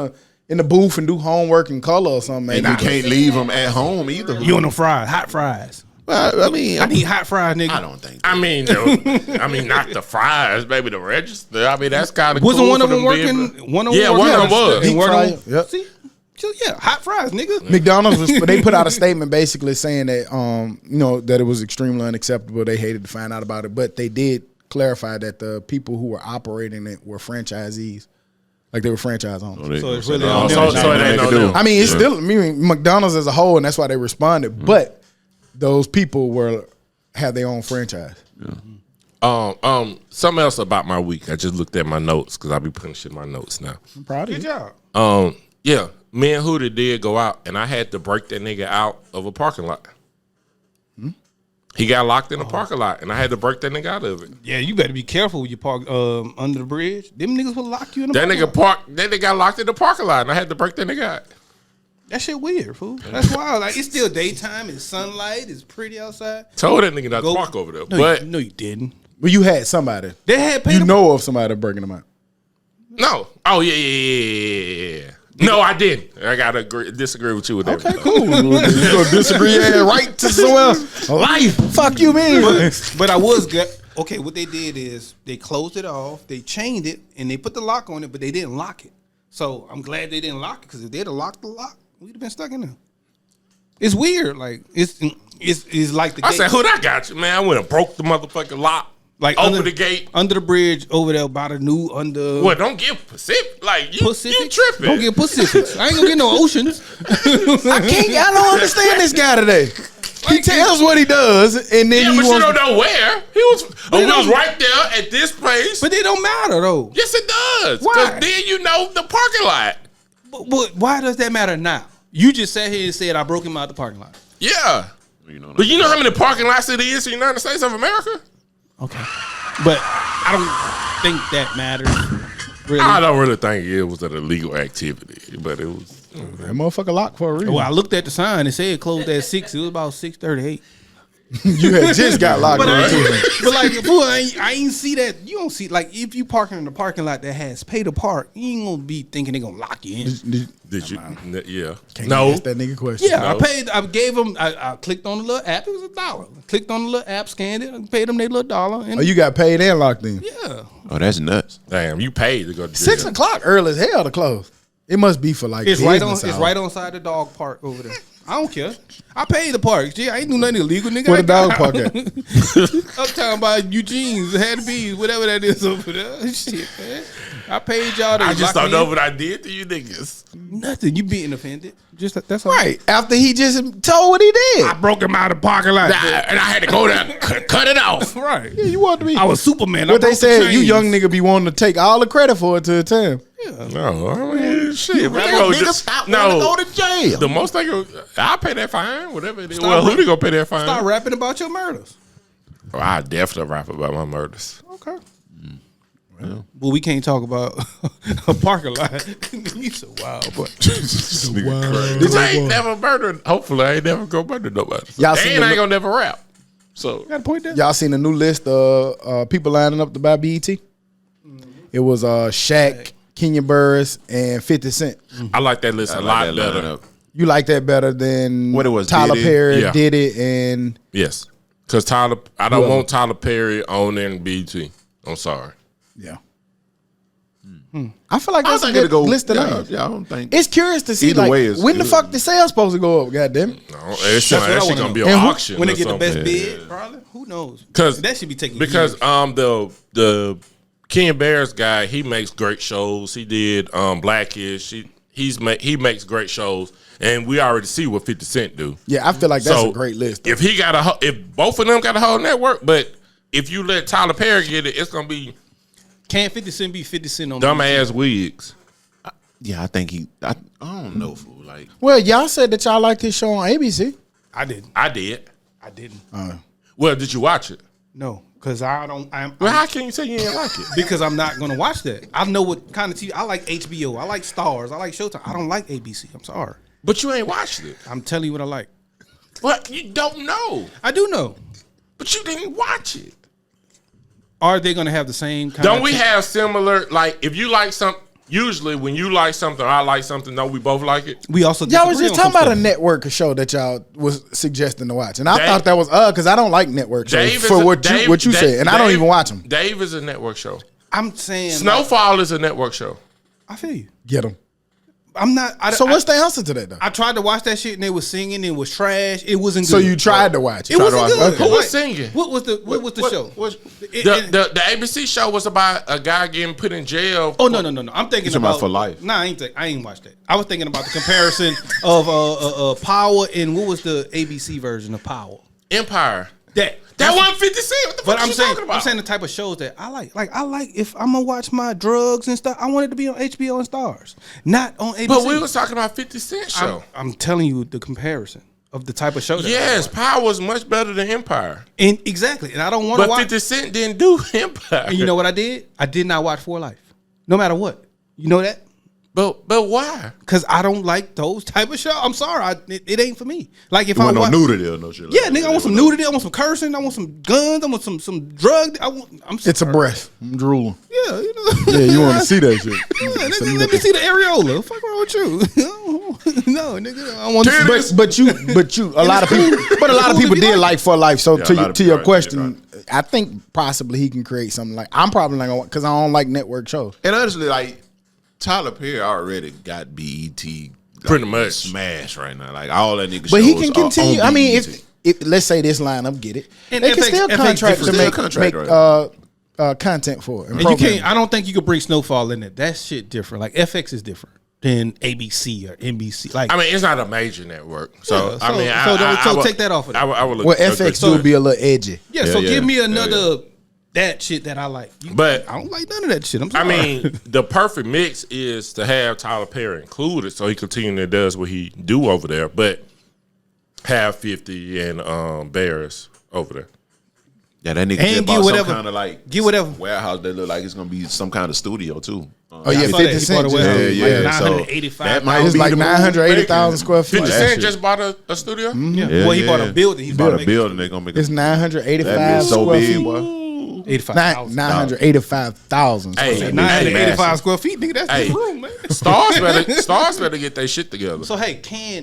the booth and do homework and color or something. And you can't leave them at home either. You on the fries, hot fries. I mean, I need hot fries, nigga. I don't think. I mean, not the fries, baby, the register. I mean, that's kind of Wasn't cool one of for them working? One of them Yeah, one of them was. Deep fry, yep. See, so, yeah, hot fries, nigga. McDonald's was they put out a statement basically saying that that it was extremely unacceptable. They hated to find out about it, but they did clarify that the people who were operating it were franchisees, like they were franchise owners. So it's really Oh, on so them. it ain't no deal. I mean, it's still McDonald's as a whole, and that's why they responded. But those people have their own franchise. Something else about my week. I just looked at my notes because I be putting shit in my notes now. I'm proud of Good you. job. Yeah, me and Hooter did go out, and I had to break that nigga out of a parking lot. He got locked in a parking lot, and I had to break that nigga out of it. Yeah, you better be careful when you park under the bridge. Them niggas will lock you in the That parking nigga lot. that nigga got locked in the parking lot, and I had to break that nigga out. That shit weird, fool. That's wild. Like it's still daytime. It's sunlight. It's pretty outside. Told that nigga not Go- to park over there, No, but no, you didn't. Well, you had somebody. They had paid You them- know of somebody breaking them out. no. Oh yeah. No, I didn't. I gotta disagree with you with that. Okay, cool. You gonna disagree right to someone else? Life. Fuck you, man. But I was good. Okay, what they did is they closed it off, they chained it, and they put the lock on it, but they didn't lock it. So I'm glad they didn't lock it because if they'd have locked the lock, we'd have been stuck in there. It's weird. Like it's like the I gate. said, "Hood, I got you, man." I went and broke the motherfucking lock. Like open the gate. under the bridge over there by the new under. What? Don't give Pacific. Like you Pacific? tripping? Don't get Pacifics. I ain't gonna get no oceans. I don't understand this guy today. He tells what he does, and then Yeah, he but you wants. don't know where he was. We was don't- right there at this place. But they don't matter though. Yes, it does. Why? Because then you know the parking lot. But why does that matter now? You just sat here and said I broke him out the parking lot. Yeah. But you know how many parking lots it is in the United States of America? Okay. But I don't think that matters. Really. I don't really think it was an illegal activity, but it was. That motherfucker locked for a reason. Well, I looked at the sign. It said it closed at 6. It was about 6:38. You had just got locked But in too. but like, fool, I ain't see that. You don't see like if you parking in the parking lot that has pay to park, you ain't gonna be thinking they gonna lock you in. Did you? Yeah. Can't No. ask that nigga question. Yeah, No. I paid. I gave them. I clicked on the little app. It was $1. Clicked on the little app, scanned it, and paid them their little $1. And Oh, you got paid and locked in. yeah, Oh, that's nuts. Damn, you paid to go to 6 o'clock early as hell to close. It must be for like it's right on. business It's hours. right on side the dog park over there. I don't care. I paid the park. Gee, I ain't do nothing illegal, nigga. Where the dog park at? Uptown by Eugene's, had to be whatever that is over there. Shit, man. I paid y'all to I just lock don't me know in. what I did to you niggas. Nothing. You being offended. Just that's all. Right after he just told what he did. I broke him out of the parking lot. And I had to go there, cut it off. Right. Yeah, you want to be. I was Superman. I What they broke the said, you chains. young nigga be wanting to take all the credit for it to the time. No, I mean, shit. Man, Nigga, no, go to jail. the most they go, I'll pay that fine, whatever it is. Stop Well, who rap- they gonna pay that fine? Start rapping about your murders. Oh, I definitely rap about my murders. Okay. Well, we can't talk about a parking lot. You so wild, but I ain't never murdered. Hopefully, I ain't never gonna murder nobody. Y'all And seen I the- ain't gonna never rap. So got a point there. Y'all seen the new list of people lining up to buy BET? It was Shaq, Kenya Burris, and 50 Cent. I like that list a lot that better. lineup. You like that better than What it was, Tyler Diddy? Perry, Yeah. Did It, and Yes, because I don't want Tyler Perry on BT. I'm sorry. yeah. I feel like I that's a think good it'll go. list of Yeah, names. yeah, I don't think. It's curious to see Either like way is when the good. fuck the sales supposed to go up. Goddamn. No, it's what I that shit wanna gonna be know. an And who- auction When they or get the best something. bid, probably. Who knows? 'Cause- that should be taking Because years. the Ken Bears guy, he makes great shows. He did Blackish. He makes great shows, and we already see what 50 Cent do. Yeah, I feel like that's So, a great list. If both of them got a whole network, but if you let Tyler Perry get it, it's gonna be Can't 50 Cent be 50 Cent on dumbass wigs. Yeah, I think I don't know, fool. Like, Well, y'all said that y'all liked his show on ABC. I didn't. I did. I didn't. Well, did you watch it? No, because I don't. Well, how can you say you didn't like it? Because I'm not gonna watch that. I know what kind of TV. I like HBO. I like Stars. I like Showtime. I don't like ABC. I'm sorry. But you ain't watched it. I'm telling you what I like. What you don't know, I do know. but you didn't watch it. Are they gonna have the same kind? Don't of we have similar? Like, if you like something, usually when you like something, or I like something. Don't we both like it? We also Y'all was disagree just on talking some about a stuff. network show that y'all was suggesting to watch, and I Dave- thought that was because I don't like network shows Dave is for a- what Dave- you Dave- said, and I don't Dave- even watch them. Dave is a network show. I'm saying like, Snowfall is a network show. I feel you. Get them. I'm not. So what's the answer to that though? I tried to watch that shit and they was singing. It was trash. It wasn't. So good. you tried to watch it. It wasn't watch it. good. Okay. Who was Like, singing? What was the show? The ABC show was about a guy getting put in jail. Oh no! I'm thinking talking about about For Life? Nah, I ain't watched that. I was thinking about the comparison of Power and what was the ABC version of Power? Empire. That Wasn't 50 Cent. What the But fuck I'm you saying, talking about? I'm saying the type of shows that I like. Like I like if I'm gonna watch my drugs and stuff, I want it to be on HBO and Stars, not on ABC. But we was talking about 50 Cent show. I'm telling you the comparison of the type of show. That Yes, I like. Power was much better than Empire. And exactly. And I don't want to But watch. 50 Cent didn't do Empire. And you know what I did? I did not watch For Life, no matter what. You know that? But why? Because I don't like those type of shows. I'm sorry, it ain't for me. Like if you I want no watch, nudity or no shit. Like yeah, that. nigga, I want some nudity. I want some cursing. I want some guns. I want some drug. I'm It's a breath. I'm drooling. Yeah, you know. Yeah, you want to see that shit? Yeah, nigga, let me see the areola. Fuck wrong with you? No, nigga, I want to see. But you, a lot of people did like For Life. So Yeah, a lot of to your people question, I think possibly he can create something like. I'm probably not gonna because I don't like network shows. And honestly, like Tyler Perry already got BET like, Pretty much. smashed right now. Like all that nigga. But he shows can are continue. on I mean, BET. if let's say this lineup get it, And they can FX still FX contract to different. make Still contract, content for it. And you can't. I don't think you could bring Snowfall in it. That shit different. Like FX is different than ABC or NBC. Like I mean, it's not a major network. So, Yeah, I mean, so would- take that off of there. I would look. Well, agree. FX do be a little edgy. yeah. Yeah, So yeah. give me Yeah, another that shit that I like. But I don't like none of that shit. I'm I sorry. mean, the perfect mix is to have Tyler Perry included, so he continually does what he do over there, but have 50 and Bears over there. Yeah, that nigga And just get bought whatever- some kind of like get whatever. warehouse that look like it's gonna be some kind of studio too. Oh yeah, I saw 50 that. He Cent. bought a just- warehouse. Yeah, Like yeah. So 985. that might It's be like the move 980,000 square feet. 50 That Cent shit. just bought a studio. Yeah. Yeah, Well, he bought yeah. a building. He's Bought about a building. They gonna make It's it. 985 That bitch so square big, feet. boy. 85,000. 985,000. Hey, That bitch 985 massive. square feet, nigga. That's Hey. the room, man. Stars better get their shit together. So hey,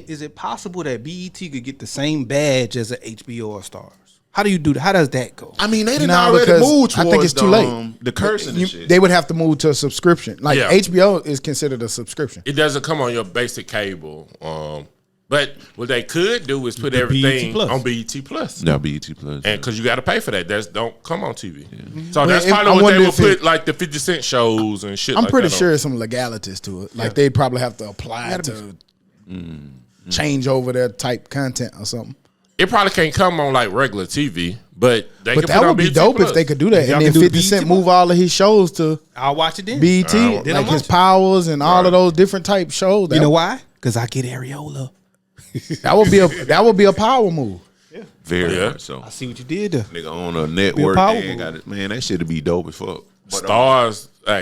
is it possible that BET could get the same badge as a HBO or Stars? How do you do that? How does that go? I mean, they didn't Nah, already because move towards I think it's too late. the cursing and shit. They would have to move to a subscription. Like Yeah. HBO is considered a subscription. It doesn't come on your basic cable. But what they could do is put The everything BET Plus. on BET Plus. No, BET Plus. And because you got to pay for that, don't come on TV. So Well, that's I probably what wonder they would if it- put like the 50 Cent shows and shit. I'm like pretty that sure on. there's some legalities to it. Like they'd probably have to apply to change over their type content or something. It probably can't come on like regular TV, but they But can that put on would be BET dope Plus. if they could do that. Y'all And then can do 50 Cent BET move all of his shows to I'll watch it then. BET, Then like I'm his watching. Powers and all of those different type shows. You know why? Because I get areola. That would be a power move. Very Yeah. much so. I see what you did there. Nigga on a network power and move. got it. Man, that shit'd be dope as fuck. But,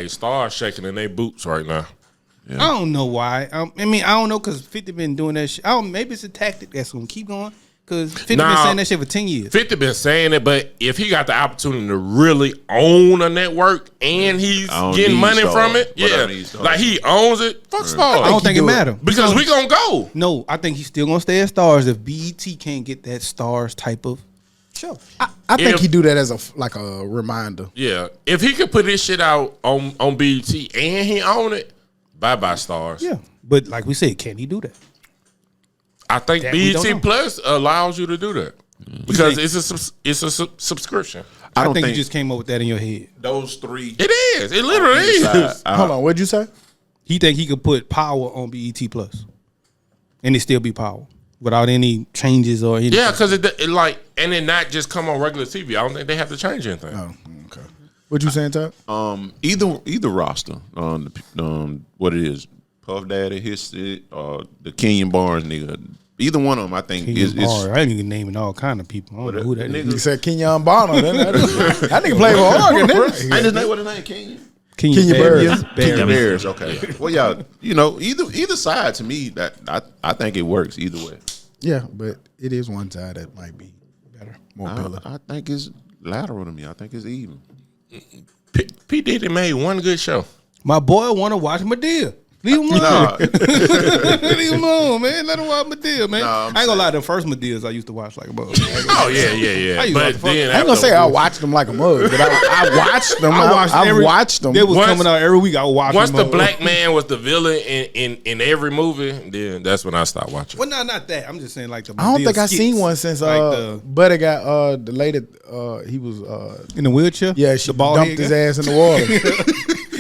Stars shaking in their boots right now. I don't know why. I mean, I don't know because 50 been doing that shit. Maybe it's a tactic that's gonna keep going because 50 been Nah. saying that shit for 10 years. 50 been saying it, but if he got the opportunity to really own a network and he's I don't getting need money Stars, from it, but I yeah, need Stars. like he owns it, fuck Stars. I don't think it do it. matter because we gonna go. No, I think he's still gonna stay at Stars if BET can't get that Stars type of show. I think If- he do that as a reminder. Yeah, if he could put his shit out on BET and he own it, bye Stars. Yeah, but like we said, can he do that? I think That we don't know. BET Plus allows you to do that because it's a subscription. I I don't think think you just came up with that in your head. those three. It is. It literally is. Hold on, what'd you say? He think he could put Power on BET Plus, and it still be Power without any changes or anything. Yeah, because it like and it not just come on regular TV. I don't think they have to change anything. Oh, okay. What you saying, Todd? Either roster what it is, Puff Daddy, his the Kenyon Barnes nigga. Either one of them, I think, is. I ain't even naming all kind of people. I don't know who that nigga- is. You said Kenyon Bonner. That nigga played for Oregon, didn't he? Ain't his name? What his name? Kenyon. Kenya Bears. Kenyon Bears. Okay. Well, y'all, either side to me, that I think it works either way. Yeah, but it is one side that might be better, more pillar. I think it's lateral to me. I think it's even. P Diddy made one good show. My boy want to watch Madea. Leave him alone. Nah, Leave him alone, man. Let him watch Madea, man. Nah, I ain't gonna lie, the first Madeas I used to watch like a bug. Oh yeah. I used to But watch the fuck- then I ain't gonna say I watched them like a mug, but I watched them. I've watched them. They was Once- coming out every week. I would watch once them. the black man was the villain in every movie, then that's when I stopped watching. Well, no, not that. I'm just saying like the. I don't Madea think I skits. seen one since Like the- Buddy got the lady he was in the wheelchair. yeah, she the ball dumped his ass in the water.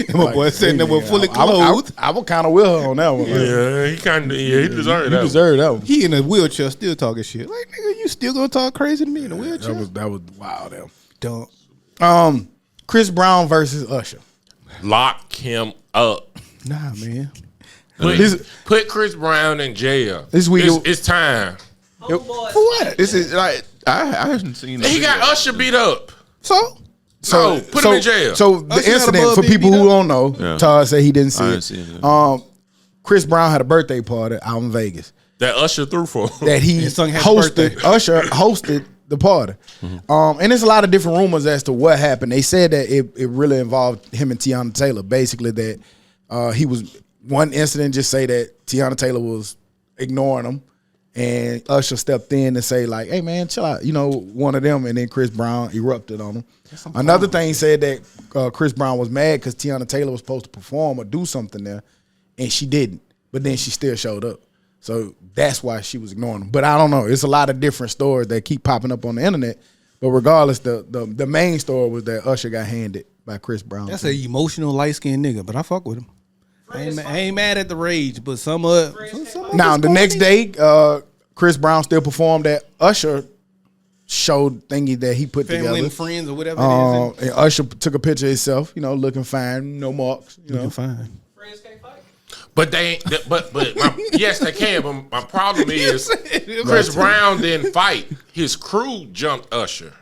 And my boy sitting there with fully I clothed. was kind of with her on that one. Like, Yeah, he kind of he deserved you that. deserve that one. He in a wheelchair still talking shit. Like nigga, you still gonna talk crazy to me in a wheelchair? That was wild. Them. Dumb. Chris Brown versus Usher. Lock him up. Nah, man. Put Chris Brown in jail. This week- it's time. For what? this is like I haven't seen. He got Usher beat up. So So put him in jail. So the Usher got incident above for being people beat who up? don't know, Yeah. Todd said he didn't see I it. didn't see it. Chris Brown had a birthday party out in Vegas that Usher threw for. that he His son had hosted. birthday. Usher hosted the party, and there's a lot of different rumors as to what happened. They said that it really involved him and Tiana Taylor. Basically, that he was one incident. Just say that Tiana Taylor was ignoring him, and Usher stepped in and say like, "Hey man, chill out," one of them. And then Chris Brown erupted on him. Another thing said that Chris Brown was mad because Tiana Taylor was supposed to perform or do something there, and she didn't. But then she still showed up. So that's why she was ignoring him. But I don't know. It's a lot of different stories that keep popping up on the internet. But regardless, the main story was that Usher got handed by Chris Brown. that's an emotional light skinned nigga, but I fuck with him. I ain't mad at the rage, but some Now the next day, Chris Brown still performed that Usher showed thingy that he put family together. and friends or whatever it is. And Usher took a picture of himself, looking fine, no marks. Looking fine. But they ain't. Yes, they can. But my problem is Chris Brown didn't fight. His crew jumped Usher.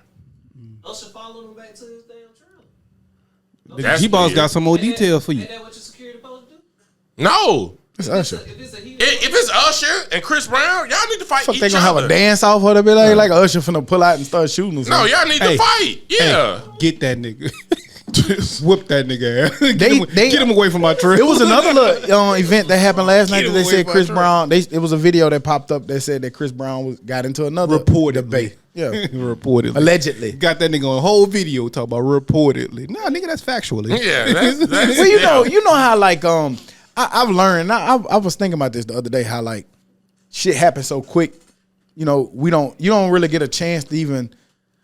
Usher followed him back to his damn trailer. The That's G-Boss weird. got some more details for you. Ain't that what your security No. It's Usher. If it's Usher and Chris Brown, y'all need to fight Fuck, each they gonna other. have a dance off or be like Usher finna pull out and start shooting or No, something. y'all need to fight. Yeah. Get that nigga. Whoop that nigga ass. They get him away from my trip. It was another little event that happened last night Get that they him away said from Chris my Brown. It was a video that popped up that said that Chris Brown got into another debate. Yeah, reportedly. allegedly. Got that nigga on a whole video talking about reportedly. Nah, nigga, that's factually. Yeah, that's Well, you know how like I've learned. I was thinking about this the other day. How like shit happens so quick. You know, you don't really get a chance to even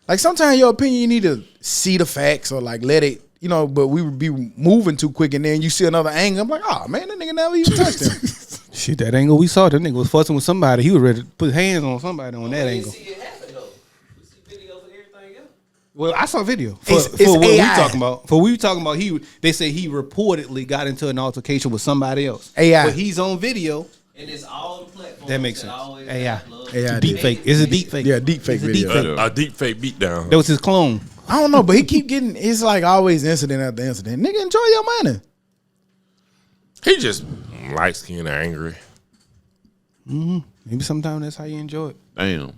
like. Sometimes your opinion, you need to see the facts or like let it. You know, but we would be moving too quick, and then you see another angle. I'm like, oh man, that nigga never even touched him. Shit, that angle we saw, that nigga was fussing with somebody. He was ready to put hands on somebody on that angle. See it happen though. We see videos and everything else. Well, I saw a video It's for what we AI. talking about. For what we talking about, they say he reportedly got into an altercation with somebody else. AI. But he's on video. And it's all the platforms. That makes sense. always AI. upload. AI Deep fake. It's a deep fake. Yeah, deep fake It's a video. deep fake. A deep fake beatdown. That was his clone. I don't know, but he keep getting. It's like always incident after incident. Nigga, enjoy your money. He just light skinned and angry. Maybe sometimes that's how you enjoy it. Damn.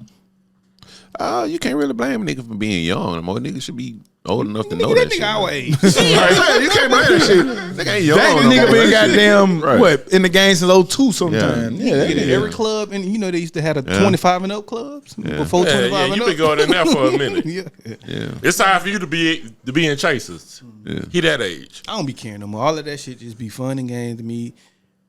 You can't really blame a nigga for being young. More niggas should be old enough to know Nigga, that that shit. nigga our age. Right. You can't blame that shit. Nigga ain't young. That no nigga more. been goddamn Right. what in the game since 02 sometime. Yeah, Get in every club, and you know they used to have the 25 and up clubs before 25 Yeah, and you up. been going in there for a minute. Yeah. Yeah. It's time for you to be in Chasers. Yeah. He that age. I don't be caring no more. All of that shit just be fun and games to me.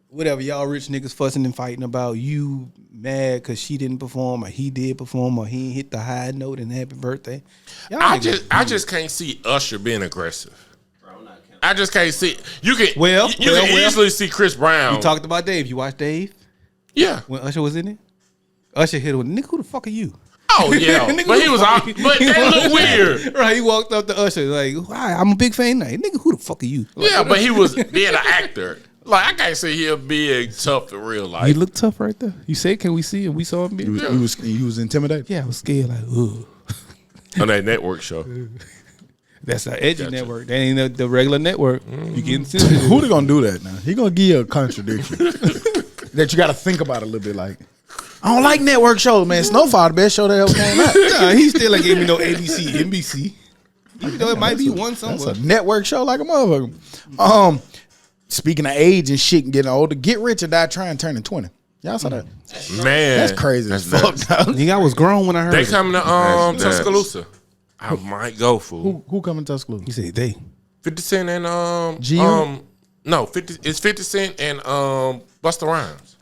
Whatever y'all rich niggas fussing and fighting about, you mad because she didn't perform or he did perform or he ain't hit the high note and happy birthday. Y'all I niggas- just can't see Usher being aggressive. Bro, I'm not counting. I just can't see. You can Well, you can easily see Chris Brown. You talked about Dave. You watched Dave Yeah. when Usher was in it? Usher hit him with, nigga, who the fuck are you? Oh yeah. Nigga, But he who was the out. fuck- But that looked weird. Right, he walked up to Usher like, hi, I'm a big fan. Like, nigga, who the fuck are you? Like, Yeah, but he was being an actor. Like I can't see him being tough in real he life. looked tough right there. You said, can we see him? We saw him. He was intimidated. Yeah, I was scared. Like, ooh. On that network show. That's the edgy network. That ain't the regular network. You getting sensitive. Who they gonna do that now? He gonna give you a contradiction that you got to think about a little bit. Like, I don't like network shows, man. Snowfall, the best show that ever came out. Nah, he still ain't gave me no ABC, NBC. Even though it might be one That's somewhere. a network show like a motherfucker. Speaking of age and shit and getting older, Get Rich or Die Trying turning 20. Y'all saw that? Man. That's crazy as fuck. dog. Nigga, I was grown when I heard They it. coming to That's- Tuscaloosa. I might go for Who coming to Tuscaloosa? He said they. 50 Cent and GU? no, 50 Cent and Busta Rhymes.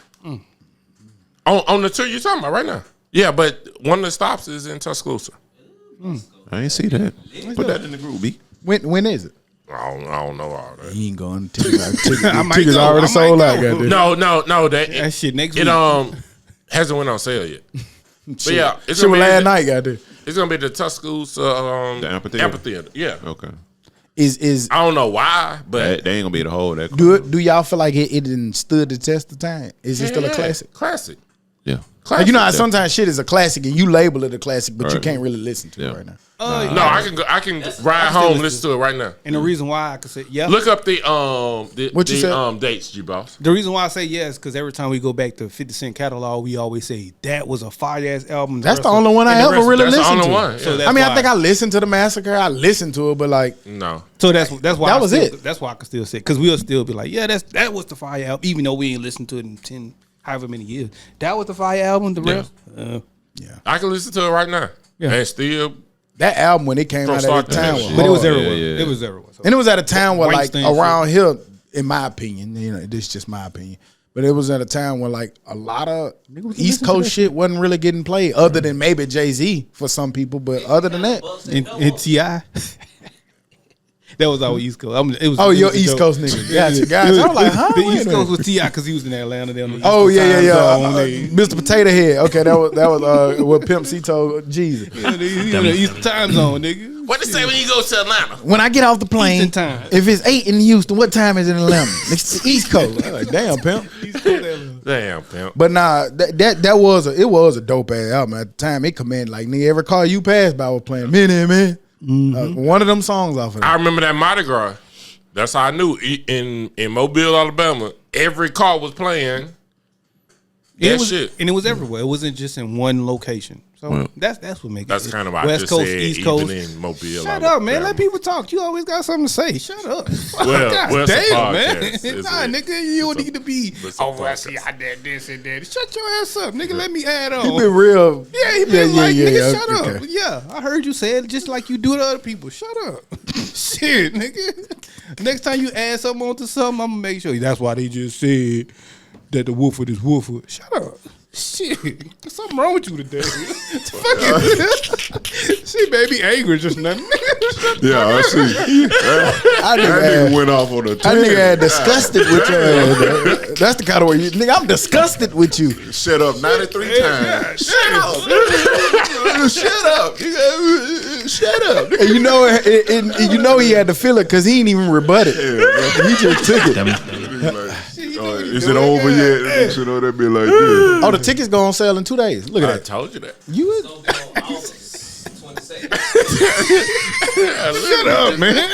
On the tour you're talking about right now. Yeah, but one of the stops is in Tuscaloosa. I ain't see that. Put that in the group, B. When is it? I don't know all that. He ain't going. Tickets I might tickets go. already I might sold go. out. Goddamn. No, That shit next it week. hasn't went on sale yet. But yeah, it's Shit gonna was be last night. Goddamn. It's gonna be the Tuscaloosa The amphitheater? amphitheater. Yeah, Okay. Is I don't know why, but They ain't gonna be able to hold that. do y'all feel like it didn't stood the test of time? Is it still a yeah, classic? Classic. Yeah. Like, you know how Classic. sometimes shit is a classic and you label it a classic, but you Right. can't really listen to it Yeah. right now. No, I can ride home, listen to it right now. And the reason why I could say yeah. Look up the What you said? dates, G-Boss. The reason why I say yes, because every time we go back to 50 Cent catalog, we always say that was a fire ass album. That's the only one I and the ever rest- really That's the listened only to. one. So yeah. that's I mean, why. I think I listened to the Massacre. I listened to it, but like, No. So that's why That I was still, it. That's why I can still say because we'll still be like, yeah, that was the fire album, even though we ain't listened to it in 10, however many years. That was the fire album. The rest, I can listen to it right now. Yeah. And still, that album when it came From out start at the to time finish. was but it was hard. everywhere. yeah. It was everywhere. So. And it was at a time where, White like, Stain around here, in my opinion, you know, this is just my opinion, but it was at a time where, like, a lot of East Coast shit wasn't really getting played, other than maybe Jay-Z for some people, but other than that, And T.I. That was our East Coast. It was, oh, it your was a East joke. Coast nigga, gotcha, guys. I was like, huh? The Wait a East minute. Coast was T.I. because he was in Atlanta. They on the East Oh Coast yeah, time yeah. zone. They- Mr. Potato Head. Okay, that was what Pimp C told Jesus. Yeah, they on the East time zone, nigga. what they say when you go to Atlanta? When I get off the plane, Eastern time. if it's 8 in Houston, what time is it in Atlanta? It's the East Coast. I'm like, damn, Pimp. Damn, pimp. But nah, that was a dope ass album at the time. It commanded like nigga every car you passed by was playing man. One of them songs off of it. I remember that Mardi Gras. That's how I knew. In Mobile, Alabama, every car was playing that shit. And it was everywhere. It wasn't just in one location. So that's what makes That's it. kind of why I West just Coast, said East even Coast. in Mobile. Shut up, man. Let people talk. You always got something to say. Shut up. Well, it's a damn, podcast. man. It's Nah, nigga, you don't need to be. it's a Oh, I see I did this and that. Shut your ass up, nigga. Let me add on. He been real. Yeah, he been nigga, shut up. okay. Yeah, I heard you say it just like you do to other people. Shut up. Shit, nigga. Next time you add something onto something, I'm gonna make sure. That's why they just said that the Wooford is Wooford. Shut up. Shit, there's something wrong with you today. She made me angry just now. Yeah, I see. I That nigga went off on a That nigga had disgusted with you. That's the kind of way you nigga. I'm disgusted with you. Shut up 93 times. Shut up. Shut up. Shut up. And you know, and you know he had to feel it because he ain't even rebut it. He just took it. Dummy. Is it over yet? Shit on that be like this. Oh, the tickets go on sale in 2 days. Look at I that. told you that. You So, August 22nd. Shut up, man.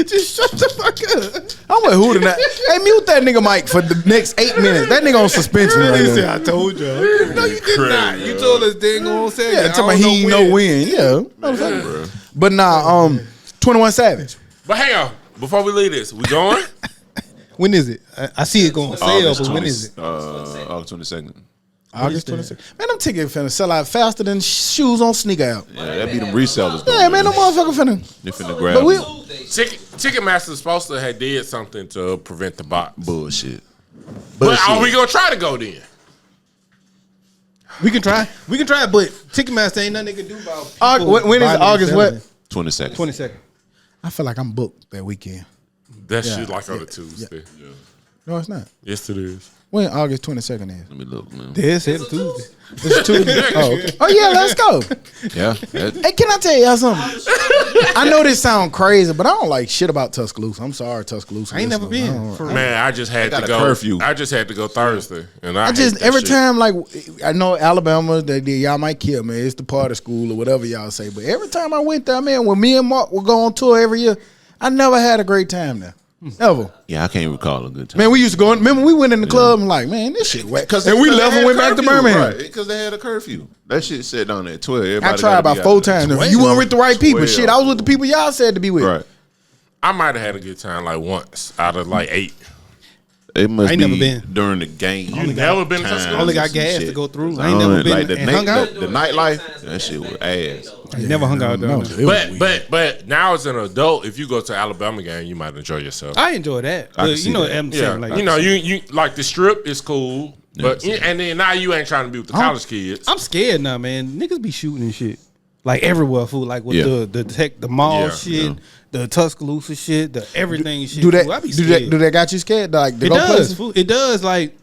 Just shut the fuck up. I'm with who tonight. Hey, mute that nigga Mike for the next 8 minutes. That nigga on suspension right He said, now. I told you. No, you did not. You told us they ain't gonna say Yeah, that. talking about he ain't no win. Yeah. But nah, 21 Savage. But hang on. Before we leave this, we going? When is it? I see it going sale, but when is it? August 22nd. August 26th. Man, them tickets finna sell out faster than shoes on sneaker out. Yeah, that be them resellers. Yeah, man, them motherfucker finna. They finna grab But we, them. Ticketmaster's supposed to have did something to prevent the bots. Bullshit. But are we gonna try to go then? We can try. We can try, but Ticketmaster ain't nothing they can do about. when is August what? 22nd. 22nd. I feel like I'm booked that weekend. That shit like on a Tuesday. No, it's not. Yes, it is. When August 22nd is? Let me look, man. They said Tuesday. It's Tuesday. Oh, okay. Oh yeah, let's go. Yeah. Hey, can I tell y'all something? I know this sound crazy, but I don't like shit about Tuscaloosa. I'm sorry, Tuscaloosa. I ain't never listeners. been. For real. Man, I just had got to a go. curfew. I just had to go Thursday, and I I hate just that every shit. time, like I know Alabama, y'all might kill me. It's the part of school or whatever y'all say. But every time I went there, man, when me and Mark would go on tour every year, I never had a great time there. Ever. Yeah, I can't recall a good time. Man, we used to go. Remember, we went in the club and like, man, this shit wet. And we left and went back to Birmingham. Because they had a curfew. That shit set down at 12. I Everybody tried gotta about be 4 out there. times. You weren't with the right people. 12. Shit, I was with the people y'all said to be with. Right. I might have had a good time like once out of like 8. It must I ain't be never been. during the game. You never been to times Tuscaloosa? I only got and gas shit. to go through. I ain't never been like the and hung out. the nightlife. That shit was ass. I never hung out down there. But now as an adult, if you go to Alabama game, you might enjoy yourself. I enjoy that. I can But see you know, that. I'm Yeah, saying like you know, you like the strip is cool, but and then now you ain't trying to be with the college kids. I'm scared now, man. Niggas be shooting and shit. Like everywhere, fool. Like with Yeah. the mall Yeah, shit, the Tuscaloosa shit, the everything shit. Do that? Fool. I be Do scared. that got you scared? Like to It go does. places? Fool. It does. Like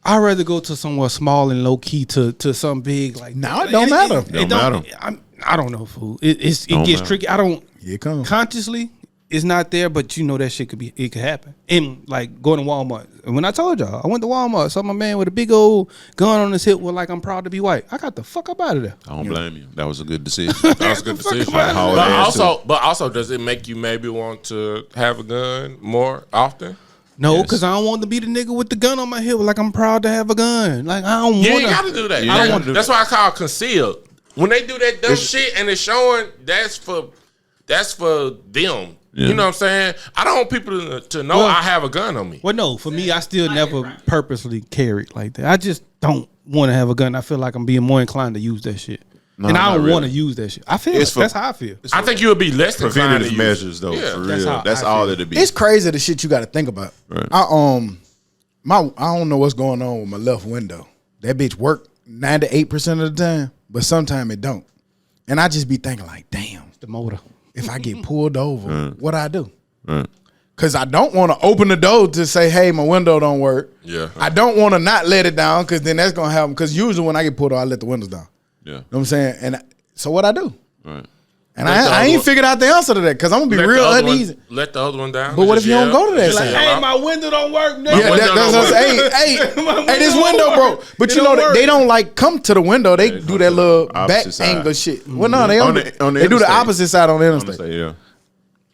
I'd rather go to somewhere small and low key to some big. Like No, it don't matter. Don't matter. I don't know, fool. It gets matter. tricky. I don't. Here it comes. Consciously, it's not there, but you know that shit it could happen. And like going to Walmart. And when I told y'all, I went to Walmart, saw my man with a big old gun on his hip with like I'm proud to be white. I got the fuck up out of there. I don't blame you. That was a good decision. That was a good decision. Hard But ass also, does it make you maybe want to have a gun more often? No, Yes. because I don't want to be the nigga with the gun on my hip like I'm proud to have a gun. Like I don't You want ain't got to do that. You ain't gotta do That's why I call it concealed. When they do that dumb shit and it's showing, that's for them. Yeah. You know what I'm saying? I don't want people to know Well- I have a gun on me. Well, no, for me, I still never purposely carried like that. I just don't want to have a gun. I feel like I'm being more inclined to use that shit. No, and I not don't really. want to use that shit. I feel It's it. for- That's how I feel. I think you would be less inclined to Preventative use measures, though, Yeah. for That's real. how That's I all feel. that it be. It's crazy the shit you got to think about. Right. I don't know what's going on with my left window. That bitch work 98% of the time, but sometimes it don't. And I just be thinking like, damn, The motor. if I get pulled over, what I do? Right. Because I don't want to open the door to say, hey, my window don't work. Yeah. I don't want to not let it down because then that's going to happen. Because usually when I get pulled over, I let the windows down. Yeah. You know what I'm saying? And so what I do? Right. And Let the I other ain't one- figured out the answer to that because I'm going to be Let real the other uneasy. let the other one down. But what Just if you don't yell. go to that Just side? yell out. my window don't work, nigga. Yeah, window that's don't what I'm saying. My Hey, this window window don't broke. work. But It you know, don't work. they don't like come to the window. They do that little back opposite side. angle shit. Well, no, they On don't. the They do the interstate. opposite side on the I'm interstate. gonna say, yeah.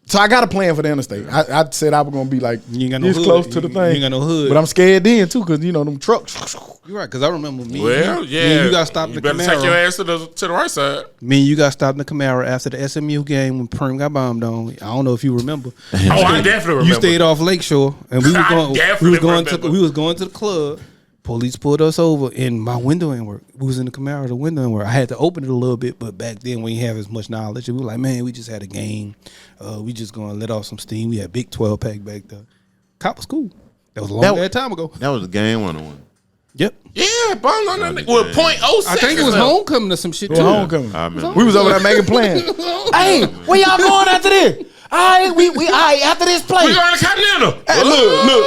So I got a plan for the interstate. I said I was gonna be like You ain't got no this hood. close to the You thing. ain't got no hood. But I'm scared then too, cause them trucks. You're right, because I remember me. Well, me yeah. and you got stopped in You the better take your Camaro. ass to the right side. Me and you got stopped in the Camaro after the SMU game when Prim got bombed on. I don't know if you remember. Oh, I definitely remember. You stayed off Lakeshore, and we was I going. definitely remember. We was going to the club. Police pulled us over, and my window ain't work. We was in the Camaro, the window ain't work. I had to open it a little bit, but back then we didn't have as much knowledge. We were like, man, we just had a game. We just gonna let off some steam. We had big 12 pack back there. Cop was cool. That was a long ass time ago. That was a game 101. Yep. Yeah, bombed on that nigga. Well, 0.06. I think it was homecoming or some shit too. Homecoming. I remember. We was over there making plans. Hey, where y'all going after this? All right, we all right, after this play. We going to Continental. Hey, look.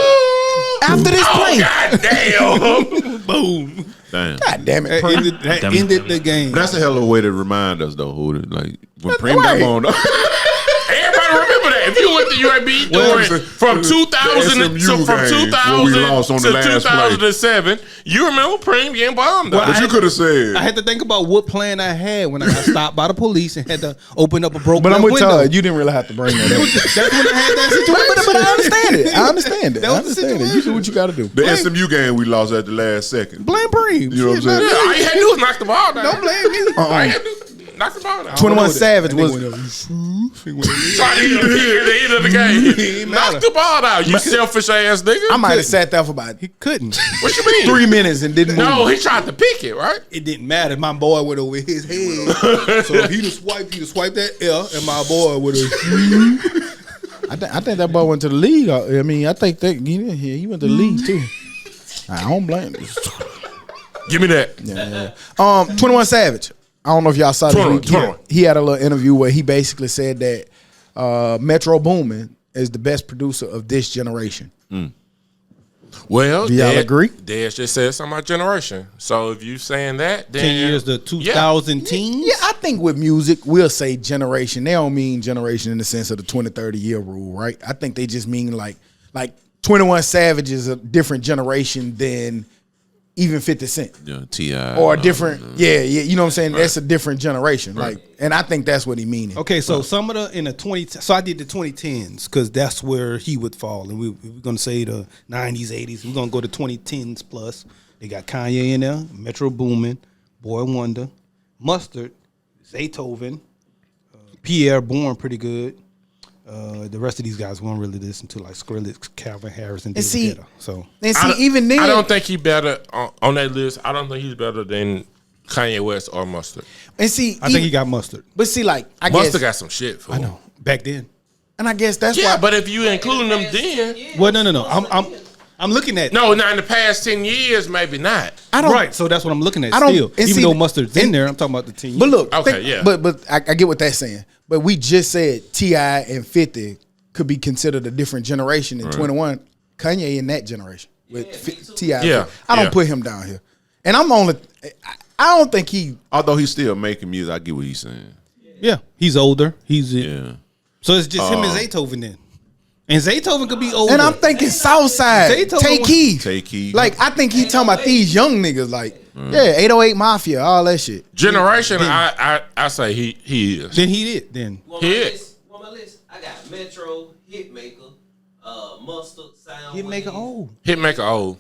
After this play. God damn. Boom. Damn. God damn it. That ended the game. That's a hell of a way to remind us, though, who like when Preem right. got on. Everybody remember that. If you went to UAB during from 2000 the so SMU from game 2000 where we lost on to the last play. 2007, you remember Preem getting bombed. Well, But you could have said. I had to think about what plan I had when I got stopped by the police and had to open up a broken But I'm with window. Todd. You didn't really have to bring that up. That's when I had that situation. But I understand it. I understand it. That was the You do what you got to do. The SMU game we lost at the last second. Blame Preem. You know what I'm Shit, saying? Yeah, all you had to do was knock the ball down. Don't blame me. All you had to do was knock the ball down. 21 Savage was. Try to hit at the end of the game. Knock the ball out, you selfish ass nigga. I might have sat there for about He couldn't. What you mean? 3 minutes and didn't move. No, he tried to pick it, right? It didn't matter. My boy went over his head. So if he'd have swiped that L, and my boy would have. I think that boy went to the league. I mean, I think that he went to the league too. I don't blame him. Give me that. 21 Savage. I don't know if y'all saw this week. 21. He had a little interview where he basically said that Metro Boomin is the best producer of this generation. Well, Do y'all agree? Dad just said something about generation. So if you saying that, then 10 years to 2000 teens. Yeah, I think with music, we'll say generation. They don't mean generation in the sense of the 20, 30 year rule, right? I think they just mean like 21 Savage is a different generation than even 50 Cent. Yeah, T.I. Or a different, you know what I'm saying? That's a different generation. Like, and I think that's what he meaning. Okay, so some of the in the 20, so I did the 2010s because that's where he would fall, and we're gonna say the 90s, 80s. We're gonna go to 2010s plus. They got Kanye in there, Metro Boomin, Boy Wonder, Mustard, Zaytoven, Pierre Bourne, pretty good. The rest of these guys won't really listen to like Skrillex, Calvin Harris, and And David see- Guetta. So And see, even then, I don't think he better on that list. I don't think he's better than Kanye West or Mustard. and see, I think he got Mustard. But see, like, I Mustard guess, got some shit for him. I know back then. and I guess that's Yeah, why. but if you include them then, Well, no. I'm looking at no, now in the past 10 years, maybe not. I don't. right. So that's what I'm looking at. I don't- Still, and even see, though Mustard's in and- there, I'm talking about the team. But look, Okay, yeah. But I get what that's saying. But we just said T.I. and 50 could be considered a different generation than 21. Kanye in that generation with T.I. Yeah, I don't yeah. put him down here. And I'm only. I don't think he. Although he's still making music, I get what he's saying. yeah, he's older. Yeah. So it's just him and Zaytoven then. And Zaytoven could be older. And I'm thinking Southside. Zaytoven Take was- Keith. Take Keith. Like, I think he talking about these young niggas. Like, 808 Mafia, all that shit. Generation, I say he is. Then he did. Then On my list, I got Metro, Hitmaker, Mustard, Sound. he'd make it old. Hitmaker old.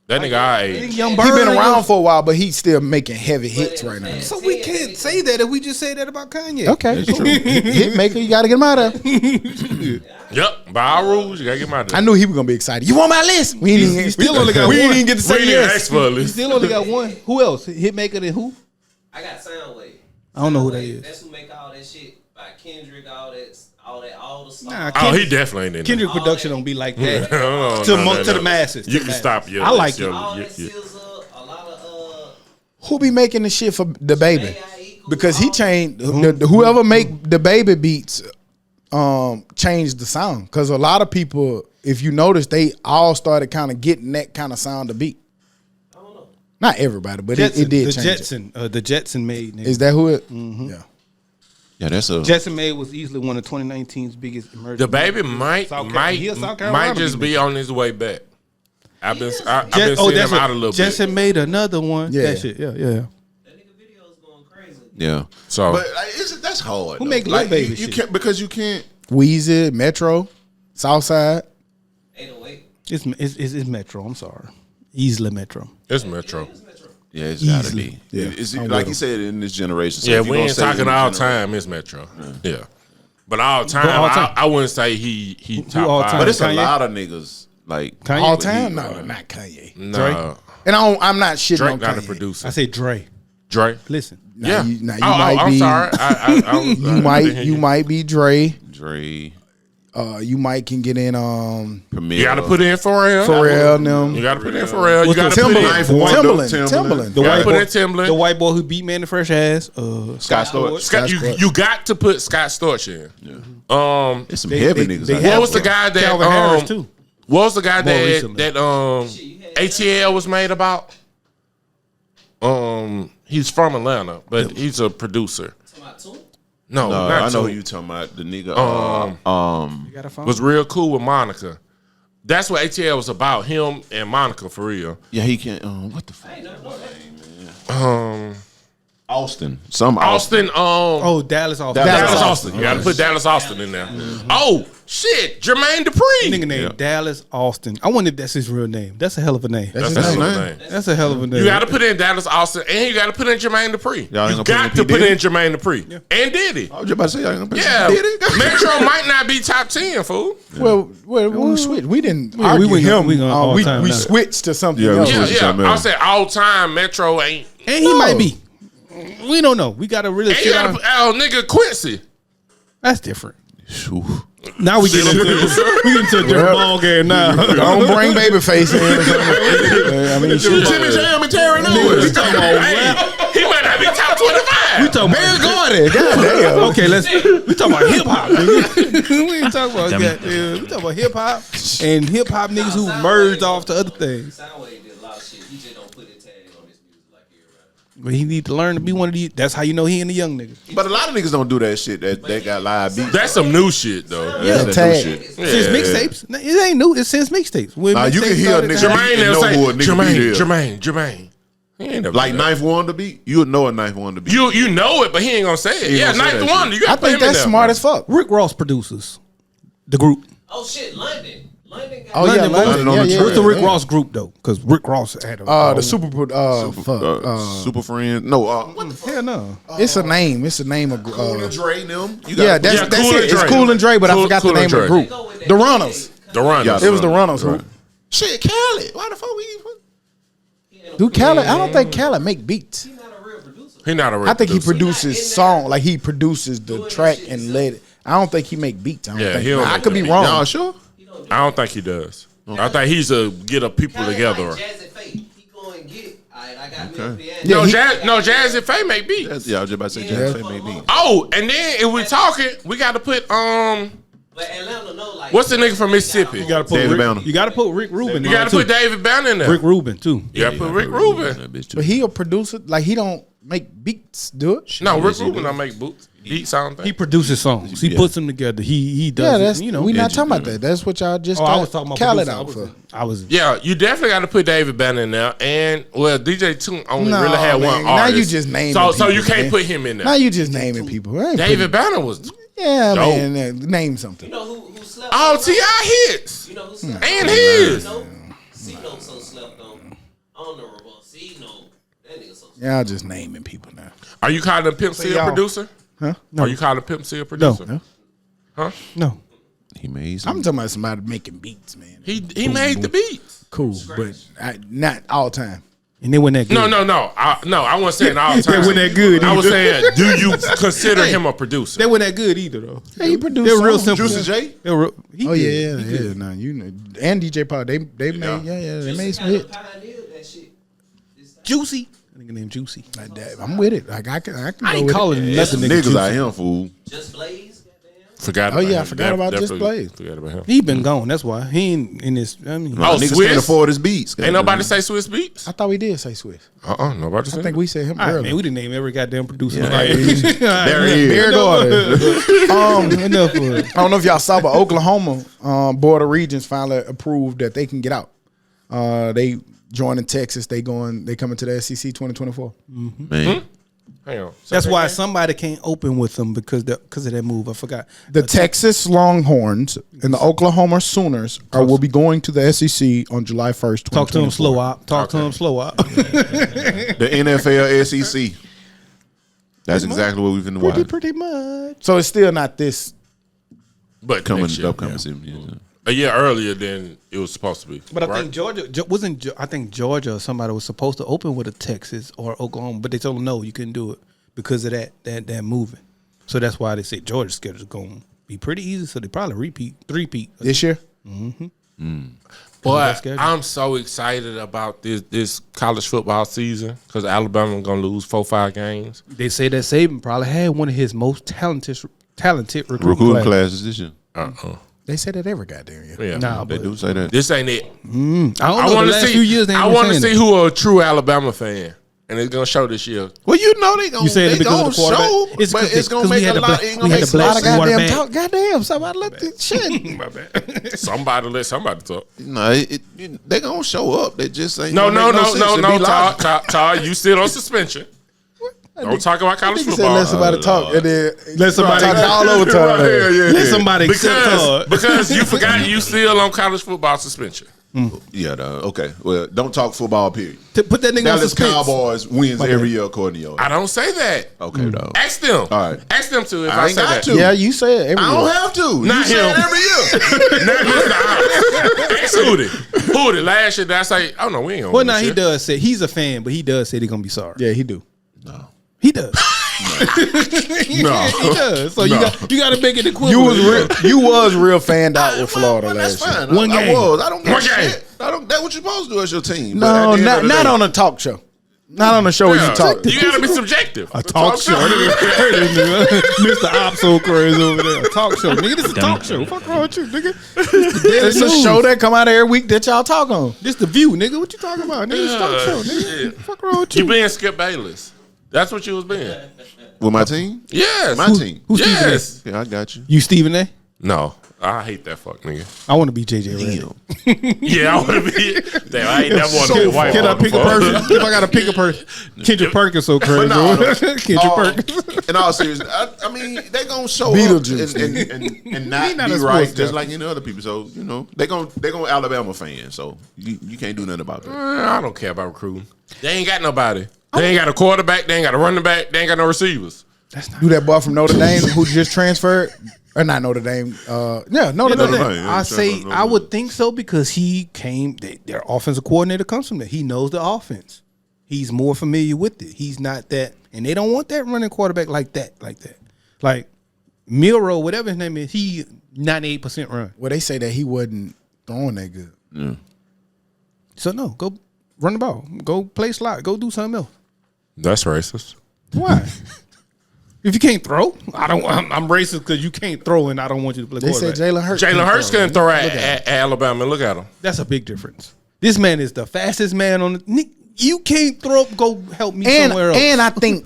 That nigga our age. Young He Bird been around young- for a while, but he's still making heavy hits right now. So we can't say that if we just say that about Kanye. Okay, cool. Hitmaker, you got to get him out of there. Yep, by our rules, you gotta get him out of there. I knew he was gonna be excited. You on my list? We ain't even, still only got we one. ain't even get to We say didn't yes. ask for a He list. still only got one. Who else? Hitmaker and who? I got Soundwave. I don't know who that is. That's who make all that shit by Kendrick, all the stuff. Nah, Oh, he definitely ain't in there. Kendrick production don't be like that No, to no, the masses. You to can the stop masses. your. I like your, it. All your- that your- SZA, a lot of Who be making the shit for the baby? AI, Because he changed whoever make the baby beats. Changed the sound because a lot of people, if you notice, they all started kind of getting that kind of sound to beat. I don't know. Not everybody, but Jetson, it did the change. Jetson, the Jetson made. Nigga. Is that who it? Yeah. Yeah, that's a. Jetson made was easily one of 2019's biggest emerging. the baby might South Carolina. He a South Carolina just be on his way back. I've been Jet- seeing that's him out a little Jetson made another one. Yeah. That shit. Yeah. That nigga video is going crazy. Yeah. So But that's hard. Who though. make Lil Baby you shit? can't because you can't. Weezy, Metro, Southside. 808. It's Metro. I'm sorry, easily Metro. It's Metro. Yeah, it's gotta Easily. be. Yeah, It's I'm like with you said in this generation. So Yeah, if you we gonna ain't say in talking this all generation- time. It's Metro. Yeah. But all time, all time. I wouldn't say he top all five. time? But it's Kanye? a lot of niggas like Kanye? All but time? he- No, not Kanye. No, And I'm not shitting Drake on not a Kanye. producer. I say Dre. Dre. Listen, Now Yeah. you Oh, might I'm be. sorry. You might be Dre. Dre, You might can get in Premier. You got to put in Pharrell. Pharrell. Them. You got to put in Pharrell. You What's got the to put in. Timberland. Timberland. Timberland. the You gotta white put boy, in Timberland. the white boy who beat man the fresh ass. Scott Storch. Scott, you got to put Scott Storch in. There's some heavy niggas. they out have What was the there. guy that Calvin Harris too. What was the guy More that recently. ATL was made about? He's from Atlanta, but he's a producer. No, No, not I know Tool. who you talking about. The nigga. You got a phone? Was real cool with Monica. That's what ATL was about. Him and Monica for real. Yeah, he can't. What the fuck? Austin. Some Austin. Oh, Dallas Austin. Dallas Austin. You got to put Dallas Austin in there. Oh shit, Jermaine Dupri. Nigga named Dallas Austin. I wonder if that's his real name. That's a hell of a name. That's his his name. name. That's a hell of a name. You got to put in Dallas Austin, and you got to put in Jermaine Dupri. Y'all ain't You gonna put got in to P. put Diddy? in Jermaine Dupri and Diddy. I was just about to say, y'all ain't gonna Yeah, Did it? Metro might not be top 10, fool. Well, we switched. We didn't we argue went- him. we gonna all We time now. switched to something Yeah, we else. Yeah, switched. yeah. something I else. said all time Metro ain't. And he might be. We don't know. We got to really And you sit got down. to nigga Quincy. That's different. Shoo. Now we get into a different ball game now. Don't bring Babyface in. I mean, shit. Jimmy Jam and Terry Lewis. Hey, he might not be top 25. We talking Barry about Gordy. Goddamn. okay. We talking about hip hop. We ain't talking about Dummy. we talking about hip hop and hip hop niggas who merged off to other things. Soundwave did a lot of shit. He just don't put a tag on his music like everybody. But he need to learn to be one of these. That's how you know he and the young niggas. But a lot of niggas don't do that shit. That got live beats. That's some new shit, though. That's that tag. new shit. Since mixtapes, it ain't new. It's since mixtapes. When Nah, you mixtapes can hear a started nigga to happen- Jermaine, and they'll know say, who a nigga beat is. Jermaine. He ain't never Like done that. Ninth Wonder beat. You would know a Ninth Wonder beat. You know it, but he ain't gonna say it. He Yeah, ain't gonna say Ninth that Wonder. shit. You I got to put think him in that's there. smart as fuck. Rick Ross produces the group. Oh shit, London. London got Oh yeah, London London. London on Yeah, the yeah, track. What's the Rick yeah. Ross group though? Because Rick Ross had a The super. Super Friends. No. What the fuck? hell no. It's a name. It's a name of. Cool and Dre them. You Yeah, got that's Yeah, that's Cool it. and It's Dre. Cool and Dre, but I Cool- forgot Cool the and name of the Dre. group. The Runners. The Runners. Yeah. It was the Runners. Right. Who? Shit, Khaled. Why the fuck we? Do Khaled? I don't think Khaled make beats. He's not a real producer. He not a real I think he producer. produces song, like he produces the Doing track that shit and let it. I don't think he make beats. I don't Yeah, think. he don't I make could be the wrong. Y'all sure? I don't think he does. I think he's a get a people Kinda together. Like Jazzy Faye. He go and get it. I got me a piano. Yeah, No, Jazz and Faye make beats. Yeah, I was just about to say Yeah. Jazz Faye maybe. Oh, and then if we talking, we got to put But Atlanta know like what's the nigga from Mississippi? You gotta put David Rick, Banner. you gotta put Rick Rubin. You got to put David Banner in there. Rick Rubin too. You got to put Rick Rubin. That bitch too. But he a producer. Like he don't make beats. Do it. No, Rick Rubin don't make beats. I don't He think. produces songs. He puts them together. He does. Yeah, it, that's you know. we not yeah, talking about that. That's what y'all just. Oh, I was talking about Khaled producer. out for. I was. Yeah, you definitely got to put David Banner in there. And well, DJ Toon only No, really had man. one Now artist. you just naming So people, you can't man. put him in Now there. you just naming people. I ain't David Banner was putting- Yeah, Dope. man. Name something. you know who slept all on? Ti hits You know who slept and on? his. C-Note so slept on. Honorable C-Note. That nigga so slept Y'all just naming people now. Are you calling Pimp C a y'all- producer? Huh? Are you calling Pimp C a producer? No. Huh? No. He made I'm some. talking about somebody making beats, man. He made the beats. Cool, but not all time. And they weren't that good. No. I wasn't saying all the They time. weren't that good. I was either. saying, do you consider him a producer? They weren't that good either though. Hey, he produced. They're real songs. simple. Juicy J. They were, he Oh did. yeah, He yeah. did. No, you know, and DJ Paul, they made they made some kinda hits. pioneered that shit. Juicy. I think named Juicy. Like that. I'm with it. Like I can I go ain't with calling it. him There's nothing. some Nigga niggas out Juicy. here, fool. Just Blaze, goddamn. Forgot. Oh, yeah, I him. forgot about Just Definitely Blaze. Forgot about him. He been gone. That's why he ain't in this. I mean, Oh, Niggas Swiss? can't afford his beats. Ain't nobody say Swiss Beats? I thought we did say Swiss. Nobody I said. think we said him all right, earlier. man, we didn't name every goddamn producer. Yeah. Like, There he is. Beer Garden. enough of it. I don't know if y'all saw, but Oklahoma Board of Regents finally approved that they can get out. They joining Texas. They coming to the SEC 2024. Man, Hang on. That's why somebody can't open with them because of that move. I forgot. The Texas Longhorns and the Oklahoma Sooners will be going to the SEC on July 1st. Talk to him slow up. Talk to him slow up. The NFL SEC. That's exactly what we've been watching. Pretty much. So it's still not this. But Upcoming next year. season. Yeah. A year earlier than it was supposed to be. But I think Georgia I think Georgia or somebody was supposed to open with a Texas or Oklahoma, but they told them no, you couldn't do it because of that moving. So that's why they say Georgia's schedule is going to be pretty easy. So they probably three-peat This year? But I'm so excited about this college football season because Alabama's going to lose 4-5 games. They say that Saban probably had one of his most talented Recruiting classes this year. They say that every goddamn year. Yeah. Nah, They do say that. This ain't it. I don't know. I The want to last see. few years they ain't I been want to saying see that. who a true Alabama fan, and it's gonna show this year. Well, you know they gonna. You saying it they because gonna of the quarterback? show, but it's gonna make a lot. It ain't gonna make the a lot black of quarterback. Talk, goddamn, somebody let this shit. My bad. Somebody let somebody talk. No, they gonna show up. They just ain't. No, gonna make sense. It be logical. Todd, you still on suspension. Don't talk about college Nigga said football. let somebody talk and then Let somebody talk all over time. Let somebody accept Todd. because you forgot you still on college football suspension. Yeah, okay. Well, don't talk football. Period. To put that nigga on Dallas suspense. Cowboys wins every year according to you. I don't say that. Okay, dog. Ask them. All right. Ask them to if I I ain't say got that. to. Yeah, you say it every I year. don't have to. Not you say it him. every year. Not Mr. Ops. Ask Hootie. Last year, did I say, oh no, we ain't on Well, this nah, he year. does say he's a fan, but he does say they're gonna be sorry. Yeah, he do. He does. No. He does. So you got to make it equivalent. You was real fanned out with Florida That's last year. fine. One I game. was. I don't give a One game. shit. That's what you're supposed to do as your team. No, not on a talk show. Not on a show where Yeah. you talk. You gotta be subjective. A talk show. Mr. Opps so crazy over there. A talk show. Nigga, this is a talk show. Fuck wrong with you, nigga. It's a show that come out every week that y'all talk on. This the View, nigga. What you talking about? Nigga, it's a talk show, nigga. Shit. Fuck wrong with You you? being Skip Bayless. That's what you was being. With my team? Yes. My team. Who's Stephen A? Yes. Yeah, I got you. You Stephen A? No. I hate that fuck nigga. I want to be JJ Redick. Yeah, I want to be. Damn, I ain't never want to be a white Can I pick a before. person? If I got to pick a person, Kendrick Perkins so crazy. Kendrick Perkins. In all seriousness, I mean, they gonna show Beetlejuice. up and not not be a right, sports just guy. like any other people. So you know, they gonna Alabama fans. So you can't do nothing about that. I don't care about recruiting. They ain't got nobody. They ain't got a quarterback. They ain't got a running back. They ain't got no receivers. Do that boy from Notre Dame who just transferred, or not Notre Dame? Yeah, Notre Dame. Dame. I would think so because he came. Their offensive coordinator comes from there. He knows the offense. He's more familiar with it. He's not that, and they don't want that running quarterback like that. Like Milroe, whatever his name is, he 98% run. Well, they say that he wasn't throwing that good. So no, go run the ball. Go play slot. Go do something else. That's racist. Why? If you can't throw, I'm racist because you can't throw, and I don't want you to play They said quarterback. Jalen Hurts. Jalen Hurts couldn't throw Look at Alabama. Look at him. That's a big difference. This man is the fastest man on the. You can't throw. Go help me And somewhere else. I think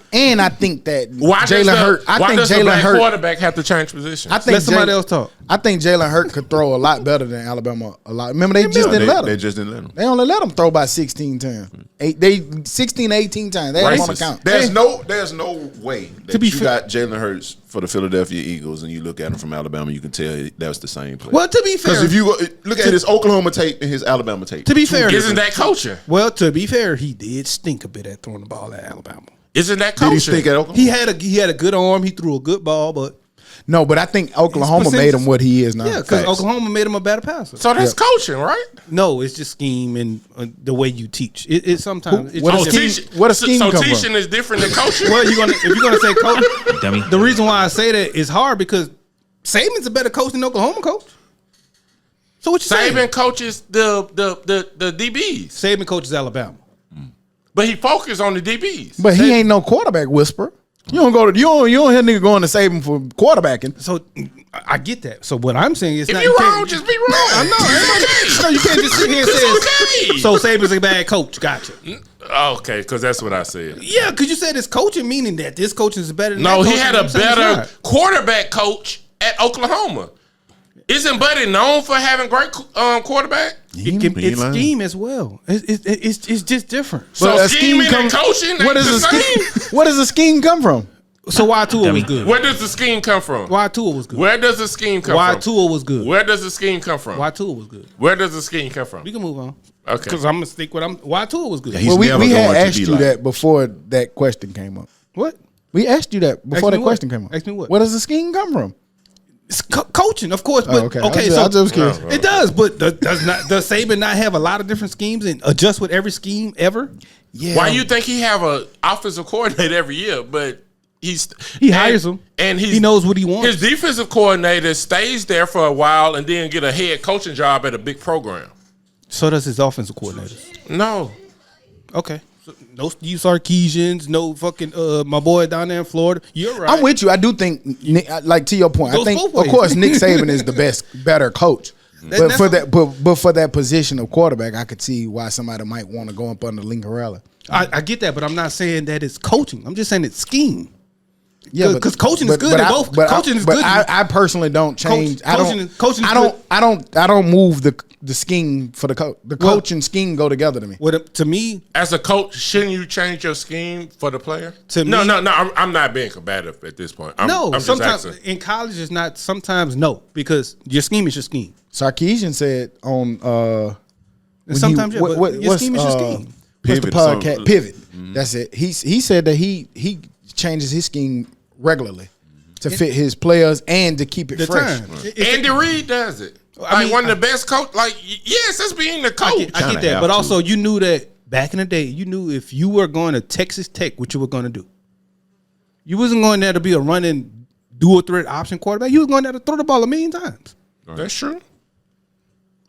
that Why does Jalen Hurts. why does the black quarterback have to change positions? I think Let somebody else talk. I think Jalen Hurts could throw a lot better than Alabama. A lot. Remember, they just didn't let They him. just didn't let them. They only let him throw about 16 times. 18 times. They had him on the Racist. count. There's no way that be you fair- got Jalen Hurts for the Philadelphia Eagles and you look at him from Alabama, you can tell that was the same player. Well, to be Because fair, if you look at his Oklahoma tape and his Alabama tape, to be fair, Isn't that coaching? well, to be fair, he did stink a bit at throwing the ball at Alabama. Isn't that did he coaching? stink at Oklahoma? He had a good arm. He threw a good ball, but No, but I think Oklahoma His made him percentage- what he is now. yeah, because Facts. Oklahoma made him a better passer. So that's coaching, right? No, it's just scheme and the way you teach. It sometimes. It's What just a different. scheme- where the scheme so come from? teaching is different than coaching. Well, if you're gonna say coach, Dummy. the reason why I say that is hard because Saban's a better coach than Oklahoma coach. So what you saying? Saban coaches the DBs, Saban coaches Alabama. but he focused on the DBs. But he ain't no quarterback whisperer. You don't hear nigga going to save him for quarterbacking. So I get that. So what I'm saying is, if not, you can't- wrong, just be wrong. I know. No, you can't just sit here and say. It's okay. So Saban's a bad coach. Gotcha. Okay, because that's what I said. Yeah, because you said it's coaching, meaning that this coach is better than No, that he coach had on a the same better side. quarterback coach at Oklahoma. Isn't Buddy known for having great quarterback? It's scheme as well. It's just different. So scheming and coaching. What does a scheme? Where does a scheme come from? So why Tua was good? Where does the scheme come from? Why Tua was good? Where does the scheme come from? Why Tua was good? Where does the scheme come from? Why Tua was good? Where does the scheme come from? We can move on. Okay. Because I'm gonna stick with why Tua was good. He's Well, never we had going to asked be you like- that before that question came up. What? We asked you that before Ask me that what? question came up. Ask me what? Where does the scheme come from? It's coaching, of course. But okay. okay, I just was curious. it does. But does Saban not have a lot of different schemes and adjust with every scheme ever? Yeah. Why you think he have a offensive coordinator every year, but he hires them and he knows what he wants. His defensive coordinator stays there for a while and then get a head coaching job at a big program. So does his offensive coordinator. No, Okay. So no Steve Sarkisians, no fucking my boy down there in Florida. You're right. I'm with you. I do think, like to your point, I Goes think both of ways. course Nick Saban is the better coach. But that's for what- that, but for that position of quarterback, I could see why somebody might want to go up under Lincarella. I get that, but I'm not saying that it's coaching. I'm just saying it's scheme. Yeah, because coaching is good. Coaching is good. I personally don't change. Coaching is good. I don't move the scheme for the coach. The coach and scheme go together to me. To me, as a coach, shouldn't you change your scheme for the player? To no. me- I'm not being combative at this point. I'm just sometimes asking. in college is not. Sometimes no, because your scheme is your scheme. Sarkisian said on And sometimes your scheme is your scheme. What's the Pivot, podcast? something. Pivot. That's it. He said that he changes his scheme regularly to fit his players and to keep it The fresh. time. Andy Reid does it. One of the best coach. Like, yes, that's being the coach. I get Kinda that, have but to. also you knew that back in the day. You knew if you were going to Texas Tech, what you were going to do. You wasn't going there to be a running dual threat option quarterback. You was going there to throw the ball 1,000,000 times. That's true.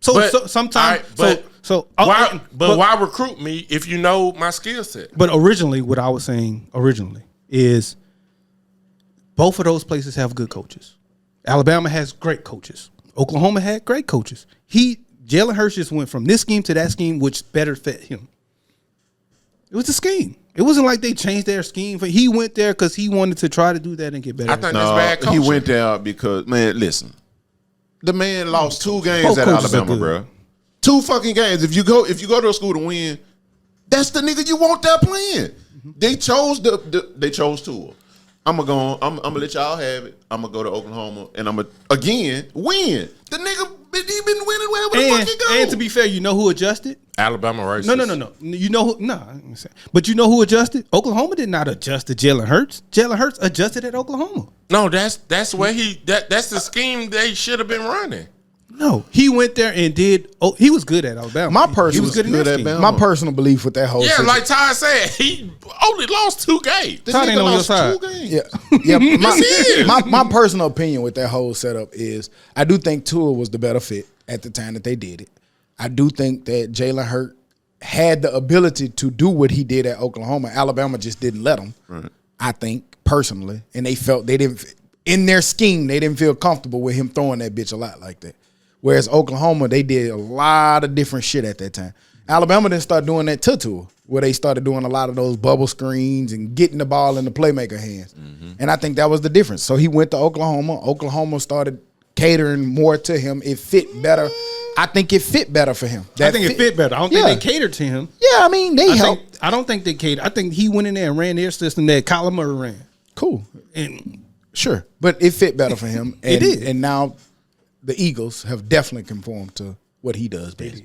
So sometimes, why recruit me if you know my skill set? But originally, what I was saying is both of those places have good coaches. Alabama has great coaches. Oklahoma had great coaches. Jalen Hurts just went from this scheme to that scheme, which better fit him. It was a scheme. It wasn't like they changed their scheme. He went there because he wanted to try to do that and get better. I think that's bad he coaching. went there because, man, listen. The man lost 2 games Both at coaches are Alabama, good. bro. 2 fucking games. If you go to a school to win, that's the nigga you want there playing. They chose they chose Tua. I'm gonna let y'all have it. I'm gonna go to Oklahoma and I'm gonna again win. The nigga he been winning wherever the fuck he go. And to be fair, you know who adjusted? Alabama racist. No. You know who? No, but you know who adjusted? Oklahoma did not adjust to Jalen Hurts. Jalen Hurts adjusted at Oklahoma. No, that's where that's the scheme they should have been running. No, he went there and did. Oh, he was good at Alabama. He was good in that good at scheme. Bama. My personal belief with that whole Yeah, situation- like Ty said, he only lost 2 games. The Todd nigga ain't on your lost side. 2 games. Yeah. is. My personal opinion with that whole setup is I do think Tua was the better fit at the time that they did it. I do think that Jalen Hurts had the ability to do what he did at Oklahoma. Alabama just didn't let him. Right. I think personally, and they felt they didn't in their scheme. They didn't feel comfortable with him throwing that bitch a lot like that. Whereas Oklahoma, they did a lot of different shit at that time. Alabama didn't start doing that to Tua, where they started doing a lot of those bubble screens and getting the ball in the playmaker hands. And I think that was the difference. So he went to Oklahoma. Oklahoma started catering more to him. It fit better. I think it fit better for him. I think it fit better. I don't think they catered to him. Yeah, I mean, they helped. I don't think they catered. I think he went in there and ran their system that Kyler Murray ran. Cool. And Sure. But it fit better for him. And, It did. And now the Eagles have definitely conformed to what he does best.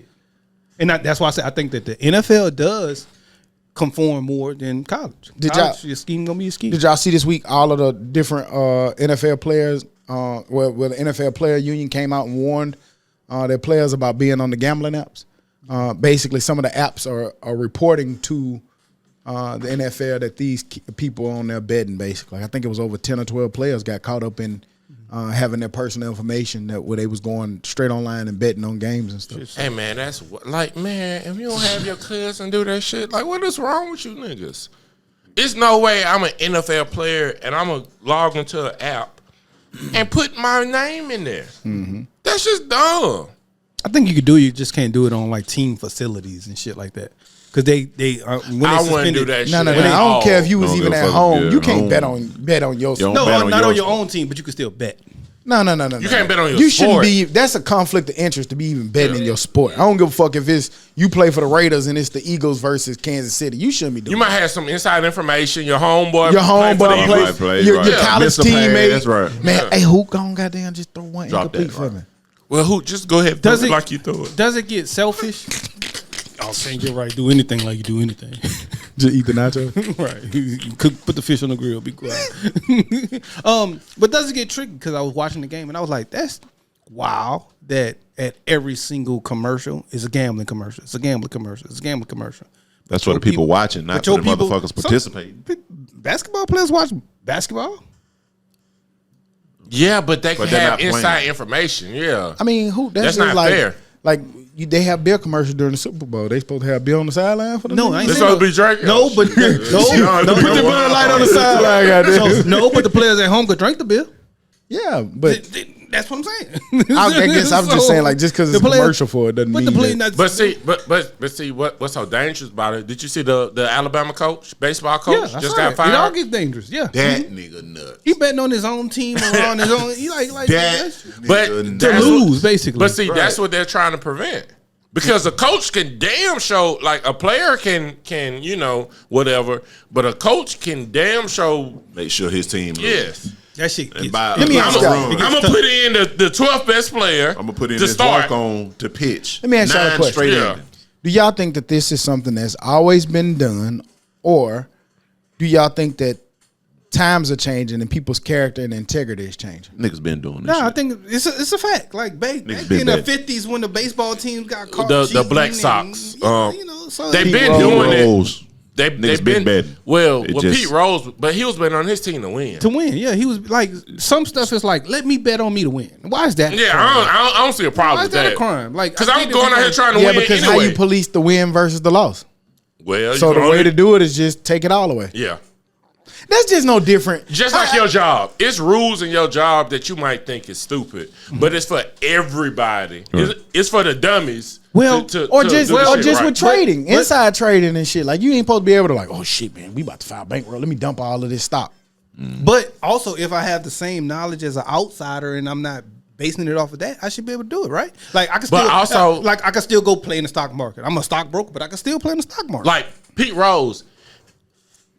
And that's why I say I think that the NFL does conform more than college. Your scheme gonna be a scheme. Did y'all see this week all of the different NFL players? Well, the NFL Player Union came out and warned their players about being on the gambling apps. Basically, some of the apps are reporting to the NFL that these people are on there betting. Basically, I think it was over 10 or 12 players got caught up in having their personal information where they was going straight online and betting on games and stuff. Hey man, that's like, man, if you don't have your cousin do that shit, like what is wrong with you niggas? There's no way I'm an NFL player and I'm gonna log into an app and put my name in there. That's just dumb. I think you could do it. You just can't do it on like team facilities and shit like that. Because they when they I wouldn't suspended do that No, shit. no, no. at I don't all. care if you was Don't even give a at fuck. home. Yeah, You can't home. bet on your Don't No, bet on not your on your stuff. own team, but you can still bet. No. You can't bet on your You sport. shouldn't be. That's a conflict of interest to be even betting in your sport. I don't give a fuck if it's you play for the Raiders and it's the Eagles versus Kansas City. You shouldn't be doing. You might have some inside information. Your homeboy, your homeboy Eagles. play, your college Missed a pass, teammate. that's right. Man, hey, who gone goddamn just throw one Drop incomplete that, for right. me? Well, who just go ahead Does throw it it- like you throw it. Does it get selfish? Oh, can't get right. Do anything like you do anything. Just eat the nachos. Right. You cook, put the fish on the grill. Be quiet. But does it get tricky? Because I was watching the game and I was like, that's wow. That at every single commercial is a gambling commercial. It's a gambling commercial. It's a gambling commercial. That's for the people watching, not for the motherfuckers participating. Basketball players watch basketball. Yeah, but they can But they're have not playing. inside information. Yeah. I mean, who? That's just not like, fair. Like they have beer commercials during the Super Bowl. They supposed to have beer on the sideline for the No, niggas? I ain't This saying supposed to be drinking. No, but no, Put the Bud Light on the sideline, goddamn. no, but the players at home could drink the beer. Yeah, but That's what I'm saying. I guess I'm just saying, like, just because it's a commercial for it doesn't but mean the player that. not. But see what's so dangerous about it? Did you see the Alabama coach, baseball coach, Yeah, just got got fired? It all gets dangerous. Yeah, That nigga nuts. he betting on his own team or on his own. He like That But nigga to that's lose basically. But see, that's what they're trying to prevent. Because a coach can damn show, like a player can whatever, but a coach can damn show. Make sure his team lose. Yes, that shit. And Gets, by Let me ask y'all. I'm gonna put in the 12th best player. I'm gonna put in to this start. walk on to pitch. Let me ask y'all a 9 question. straight Yeah. innings. Do y'all think that this is something that's always been done, or do y'all think that times are changing and people's character and integrity is changing? Niggas been doing this. No, I shit. think it's a fact. Like back been in the betting. 50s when the baseball teams got caught The cheating Black and, Sox, so they've Pete been Rose. doing it. Rose. They've Niggas been been betting. Well, It with just- Pete Rose, but he was betting on his team to win. to win. Yeah, he was like some stuff is like let me bet on me to win. Why is that? a Yeah, crime? I don't see a problem Why with is that that. a crime? Like Because I I'm get going out here trying to Yeah, win because anyway. how you police the win versus the loss? Well, So you the can way only- to do it is just take it all away. yeah. That's just no different. Just like your job. It's rules in your job that you might think is stupid, but it's for everybody. It's for the dummies. Well, Or to just do the or shit just right. with trading, inside trading and shit. Like you ain't supposed to be able to like, oh shit, man, we about to file bankroll. Let me dump all of this stock. But also, if I have the same knowledge as an outsider and I'm not basing it off of that, I should be able to do it, right? Like I can But still, also- like I can still go play in the stock market. I'm a stockbroker, but I can still play in the stock market. Like Pete Rose,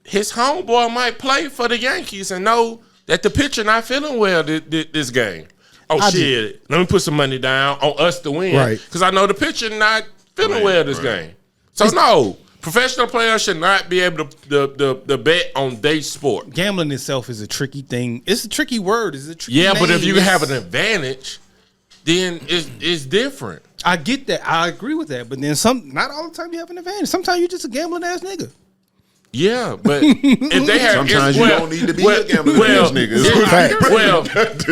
his homeboy might play for the Yankees and know that the pitcher not feeling well this game. Oh I shit! Let me put some money down on us to win, Right. Because I know the pitcher not feeling well this game. So no, professional players should not be able to bet on their sport. Gambling itself is a tricky thing. It's a tricky word. It's a tricky Yeah, but if name. you It's- have an advantage, then it's different. I get that. I agree with that. But then not all the time you have an advantage. Sometimes you're just a gambling ass nigga. Yeah, but if they have Sometimes you don't need to be a gambling ass nigga.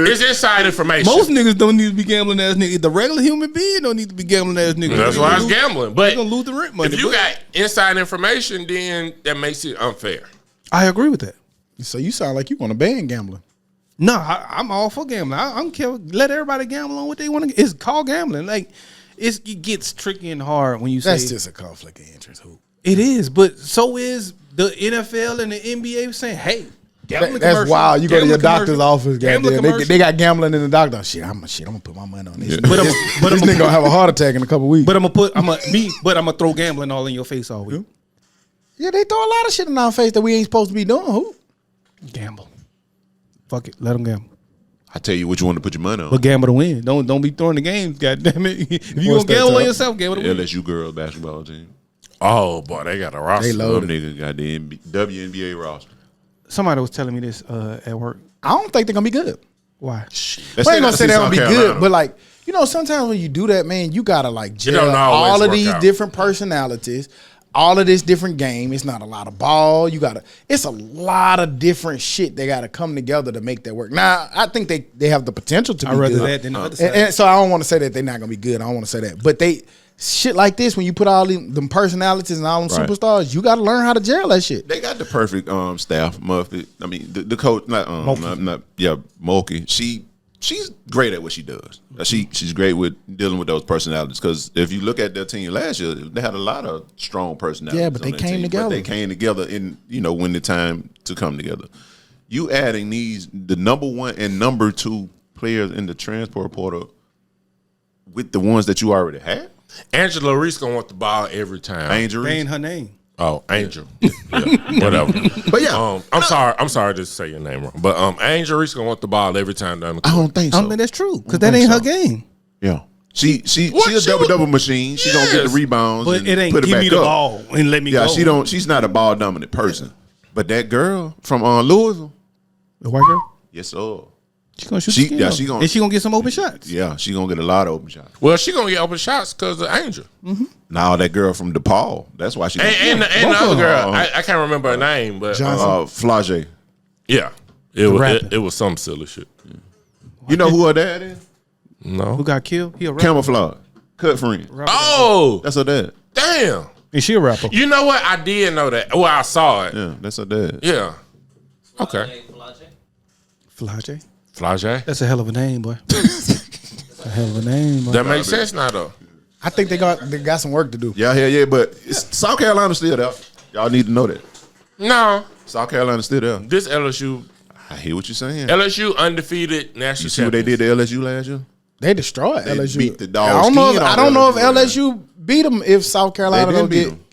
It's inside information. Most niggas don't need to be gambling ass nigga. The regular human being don't need to be gambling ass nigga. That's why it's gambling. But You're gonna lose the rent money. if you but- got inside information, then that makes it unfair. I agree with that. So you sound like you want to ban gambling. No, I'm all for gambling. I don't care. Let everybody gamble on what they want to. It's called gambling. Like it gets tricky and hard when you say That's just a conflict of interest. Who? it is. But so is the NFL and the NBA saying, "Hey, gambling That's commercial, wild. You go to your gambling doctor's commercial, office, gambling goddamn. commercial." They got gambling in the doctor. Shit, I'm gonna put my money on this. Yeah. But I'm- but this I'm- nigga gonna have a heart attack in a couple weeks. But I'm gonna throw gambling all in your face all week. Yeah, they throw a lot of shit in our face that we ain't supposed to be doing. Who? Gamble. Fuck it. Let them gamble. I tell you what you want to put your money on. But gamble to win. Don't be throwing the games. God damn it. If you What's gonna gamble that, on Tom? yourself, gamble to win. LSU girls basketball team. Oh boy, they got a roster. They low. Them niggas got the WNBA roster. Somebody was telling me this at work. I don't think they're gonna be good. Why? That's I ain't gonna say they're gonna be Carolina. good, but like sometimes when you do that, man, you gotta like don't gel always all of work these out. different personalities, all of this different game. It's not a lot of ball. It's a lot of different shit they gotta come together to make that work. Now, I think they have the potential to be I'd rather good. that than the other side. And so I don't want to say that they're not gonna be good. I don't want to say that, but shit like this when you put all them personalities and all them Right. superstars, you gotta learn how to gel that shit. They got the perfect staff. Muffet. I mean, the coach, not Mulkey. She's great at what she does. She's great with dealing with those personalities. Because if you look at their team last year, they had a lot of strong personalities. Yeah, but on they their came team. together. But they came together in when the time to come together. You adding the number one and number two players in the transport portal with the ones that you already had? Angela Reese gonna want the ball every time. Angel That Reese? ain't her name. Oh, Angel. Yeah, whatever. But yeah, I'm sorry to say your name wrong. But Angel Reese gonna want the ball every time down the I court. don't think I so. don't think that's true because that ain't her game. Yeah. She What? a She double was- machine. She gonna get the rebounds, But and it ain't put it give back me the up. ball and let me Yeah, go. she's not a ball dominant person. But that girl from Louisville, The white girl. yes sir. She gonna shoot. She- the skin yeah, off. she gonna- and she gonna get some open shots. Yeah, she gonna get a lot of open shots. Well, she gonna get open shots because of Angel. Now that girl from DePaul, that's why she. And the both other of girl, them. I can't remember her name, but Flage. yeah, it was some silly shit. You know who her dad is? No. Who got killed? He a rapper. Camouflage. Cut friend. Oh, That's her dad. damn. And she a rapper. You know what? I did know that. Well, I saw it. Yeah, that's her dad. Yeah. Okay. Flage. Flage. That's a hell of a name, boy. That's a hell of a name, boy. That makes sense now, though. I think they got some work to do. Yeah, but South Carolina's still there. Y'all need to know that. No, South Carolina's still there. this LSU I hear what you're saying. LSU undefeated national You see what they did champions. to LSU last year? They destroyed They LSU. beat the dogs I don't know. skin I off don't know if LSU. LSU beat them. If South They Carolina didn't don't beat get, them.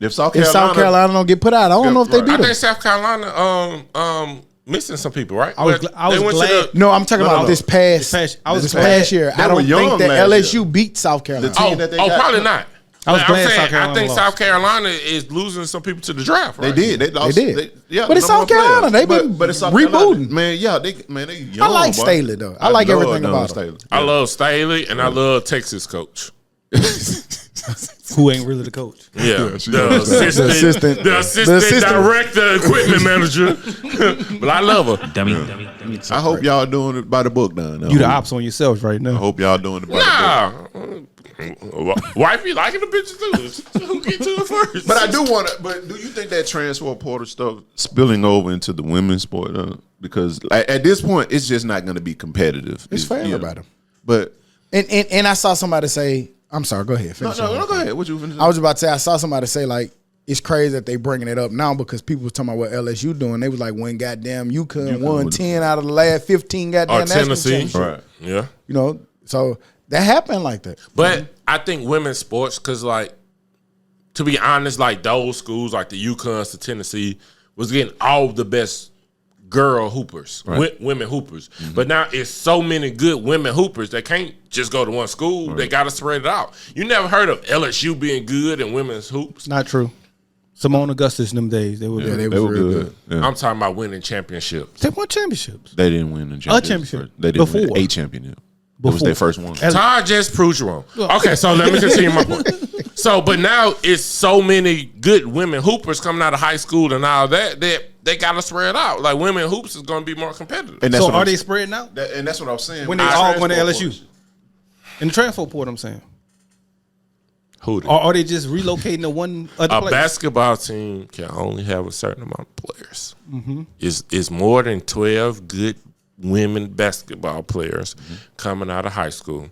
If South if Carolina, South Carolina don't get put out, I don't Yeah, know if they right. beat I them. think South Carolina missing some people, right? I was But gl- I was they went to glad- the- No, I'm talking about no. this past. I was this glad- past year. They I were don't young think that last LSU year. beat South Carolina. The team that they got- probably not. I was But glad I'm saying, South Carolina I think lost. South Carolina is losing some people to the draft. they Right? did. They lost. They did. Yeah, But it's the number South Carolina. one They've player. been But it's South rebooting. Carolina. Man, yeah, they young. I like boy. Staley, though. I like love everything Don about him. Staley. I love Staley and I love Texas coach. Who ain't really the coach? Yeah, the assistant- the assistant director, equipment manager. But I love her. Dummy. I hope y'all doing it by the book now. You the ops on yourself right I now. hope y'all doing it by the book. Nah, wifey liking the bitches too. Who get to it first? But I do want to. But do you think that transfer portal stuff spilling over into the women's sport? Because at this point, it's just not going to be competitive. It's for everybody. But And I saw somebody say, I'm sorry, go ahead. Finish no, go ahead. What you finna say? I was about to say, I saw somebody say, like, it's crazy that they bringing it up now because people was talking about what LSU doing. They was like, when goddamn UConn won 10 out of the last 15 goddamn Or national Tennessee. championship. Right. Yeah. You know, so that happened like that. But I think women's sports, because like, to be honest, like those schools, like the UConns, the Tennessee, was getting all the best girl hoopers, women hoopers. But now it's so many good women hoopers that can't just go to one school. They got to spread it out. You never heard of LSU being good in women's hoops? Not true. Simone Augustus in them days, they were Yeah, good. they was real good. Yeah. I'm talking about winning championships. They won championships. They didn't win the championship. championship. They didn't win Before. a championship. It was their first one. Todd just proved you wrong. Okay, so let me continue my point. So, but now it's so many good women hoopers coming out of high school and all that they got to spread out. Like women hoops is going to be more competitive. And that's So what are I'm- they spreading out? and that's what I was saying. When they all going to LSU? In the transfer port, I'm saying. Who did? Or are they just relocating to one other A place? basketball team can only have a certain amount of players. It's more than 12 good women basketball players coming out of high school.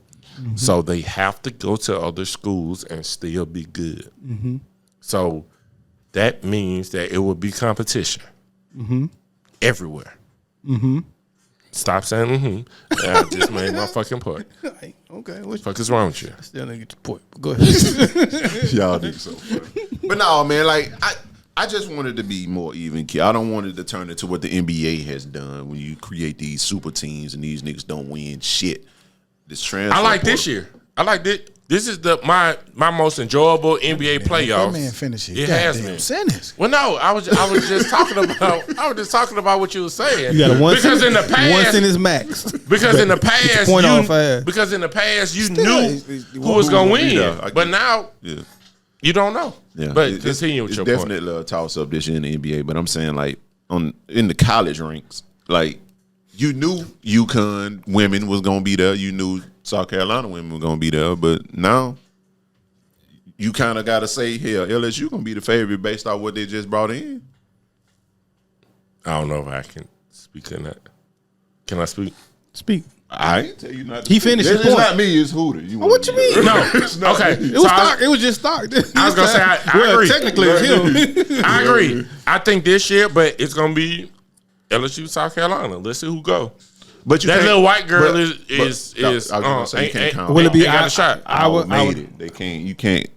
So they have to go to other schools and still be good. So that means that it will be competition everywhere. Stop saying I just made my fucking point. Okay, what Fuck is wrong with you? still didn't get the point. Go ahead. Y'all do so funny. But no, man, like I just wanted to be more even. I don't want it to turn into what the NBA has done when you create these super teams and these niggas don't win shit. This transfer. I like this portal. year. I like this. This is my most enjoyable NBA playoffs. That man finished it. It has Goddamn been. sentence. Well, no, I was just talking about what you were saying. You got a one because sentence, in the past, one sentence max. because in the past, Point off ass. because in the past you Still, knew it's who was gonna win, yeah, but now Yeah. you don't know. Yeah, But continue with it's your definitely point. a toss up this year in the NBA. But I'm saying like in the college ranks, like you knew UConn women was gonna be there. You knew South Carolina women were gonna be there. But now you kind of got to say, here LSU gonna be the favorite based on what they just brought in. I don't know if I can speak in that. Can I speak? Speak. I ain't tell you not to. He speak. finished his It's point. not me. It's Hooter. What you mean? No. Okay. It was stock. It was just stock. I was gonna say I agree. Technically, it's him. I agree. I think this year, but it's gonna be LSU, South Carolina. Let's see who go. But you that can't- little white girl but- is I was gonna say you can't count. Will it be got a shot? I would made it. They can't. You can't.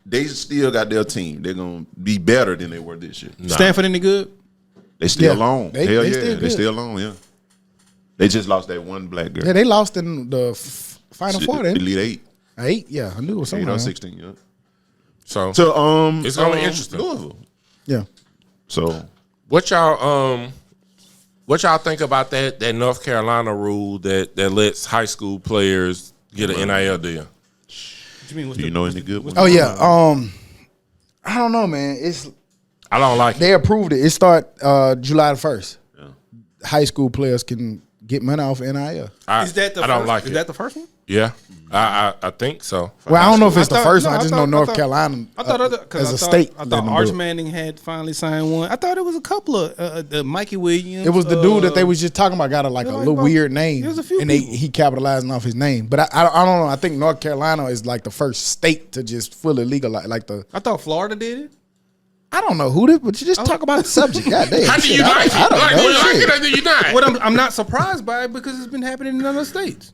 They still got their team. They're gonna be better than they were this year. Stanford any good? They still Yeah. alone. They Hell yeah, still they good. still alone. Yeah. They just lost that one black girl. Yeah, they lost in the Final Four. Then Elite 8. 8. Yeah, I knew it was 8 somewhere. or 16. Yeah. So It's gonna be interesting. Louisville. Yeah. So what y'all think about that North Carolina rule that lets high school players get an NIL deal? What you mean? do you know any good ones? Oh yeah. I don't know, man. I don't like it. They approved it. It start July the 1st. Yeah. High school players can get money off NIL. Is that the I don't first, like is it. that the first one? Yeah, I think so. Well, I don't know if it's I the thought- first no, one. I I just thought- know I North thought- Carolina I thought as a state. I let thought them Arch do it. Manning had finally signed one. I thought it was a couple of Mikey Williams. It was the dude that they was just talking about. Got a like little about- weird name, there's a few and people. he capitalizing off his name. But I don't know. I think North Carolina is like the first state to just fully legalize. Like I thought Florida did it. I don't know who did, but you just talk about the subject. God damn. How do shit, you like it? I don't Like, know. do you like Shit. it or do you not? What I'm not surprised by it because it's been happening in other states.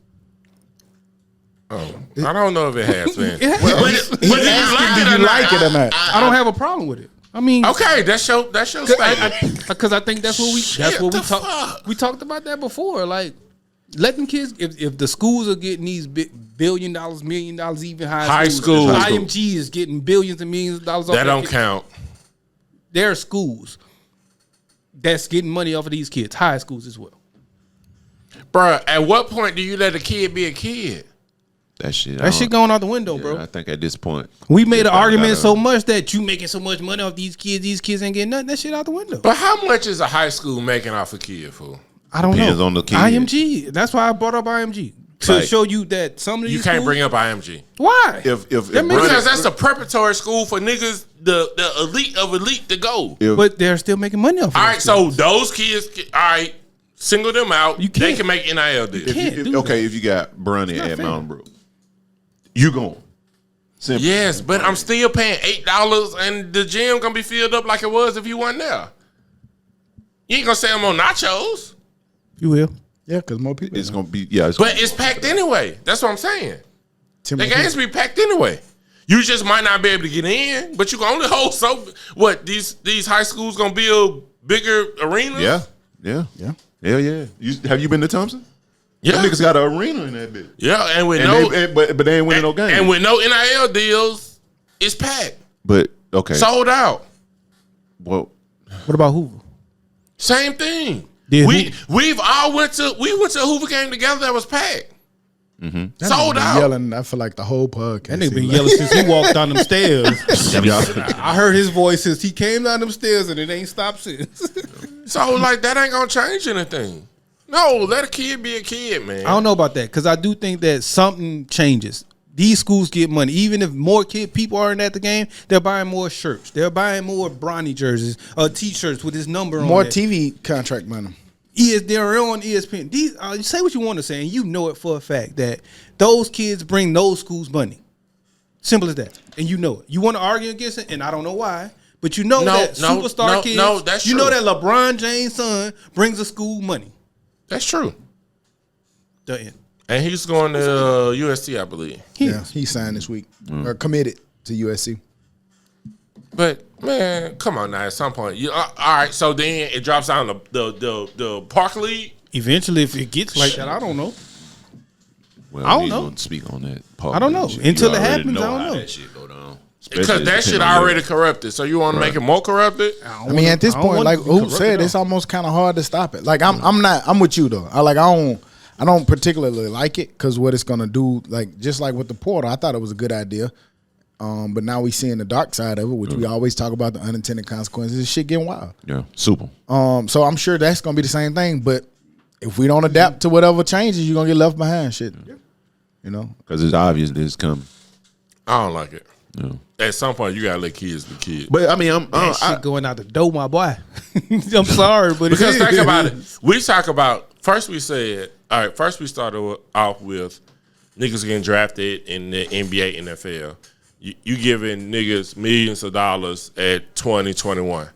I don't know if it has been. It has. But He did you asking, like do it you or like it or not? I don't have a problem with it. I mean, Okay, that's your statement. because I think that's what we Fuck. we talked about that before. Like letting kids, if the schools are getting these $1 billion, $1 million, even High schools, school. IMG is getting billions and millions of dollars. Off That don't kid. count. There are schools that's getting money off of these kids, high schools as well. Bruh, at what point do you let a kid be a kid? That shit. That shit going out the window, Yeah, bro. I think at this point We made an gotta- argument so much that you making so much money off these kids ain't getting nothing. That shit out the window. But how much is a high school making off a kid, fool? I don't Depends know. on the kid. IMG. That's why I brought up IMG to Like- show you that some of these You can't schools- bring up IMG. Why? If That means- Because that's a preparatory school for niggas, the elite of elite to go. But they're still making money off of All it. right, so those kids, all right, single them out. You They can't. can make NIL deals. can't do that. if you got Bronny not at fair. Mountain Brook, you going. Simple. Yes, but I'm still paying $8 and the gym gonna be filled up like it was if you wasn't there. You ain't gonna say I'm on nachos, You will. Yeah, because more people. It's gonna be It's but it's packed anyway. That's what I'm saying. Tim- The games be packed anyway. You just might not be able to get in, but you can only hold so. What these high schools gonna build bigger arenas? yeah. Hell yeah. Have you been to Thompson? yeah, Them niggas got an arena in that bitch. yeah. And with But they ain't winning no games. and with no NIL deals, it's packed, But okay. sold out. Well, What about Hoover? Same thing. Did We went to a Hoover game together that was packed. That Sold nigga been out. Yelling, I feel like the whole podcast. That nigga been He yelling since he walked down them stairs. Dummies. I heard his voice since he came down them stairs and it ain't stopped since. So like that ain't gonna change anything. No, let a kid be a kid, man. I don't know about that because I do think that something changes. These schools get money. Even if more people aren't at the game, they're buying more shirts. They're buying more Bronny jerseys, T-shirts with his number on more it. TV contract money. They're on ESPN. These say what you want to say, and you know it for a fact that those kids bring those schools money. Simple as that, and you know it. You want to argue against it, and I don't know why, but you know that superstar kids. No, that's you true. know that LeBron James' son brings a school money. That's true. The end. And he's going to USC, I believe. Yeah, he signed this week or committed to USC. But man, come on now. At some point, all right. So then it drops down the Park League. Eventually, if it gets like that, I don't know. well, I don't we know. gonna speak on that. I don't know. Shit. Until You it already happens, I don't how know. That shit go down. Because Especially that shit depending on already corrupted. So you want to make it more corrupted? I mean, at this point, like who said, it's almost kind of hard to stop it. Like I'm with you though. I don't particularly like it because what it's gonna do, like just like with the portal, I thought it was a good idea. But now we seeing the dark side of it, which we always talk about, the unintended consequences. This shit getting wild. Yeah, super. So I'm sure that's gonna be the same thing. But if we don't adapt to whatever changes, you're gonna get left behind. Shit. You know? Because it's obvious that it's coming. I don't like it. Yeah. At some point, you gotta let kids be kids. But I mean, That shit going out the door, my boy. I'm sorry, but Because it is. think about it. We talk about first. We said all right. First, we started off with niggas getting drafted in the NBA, NFL. You giving niggas millions of dollars at 20, 21.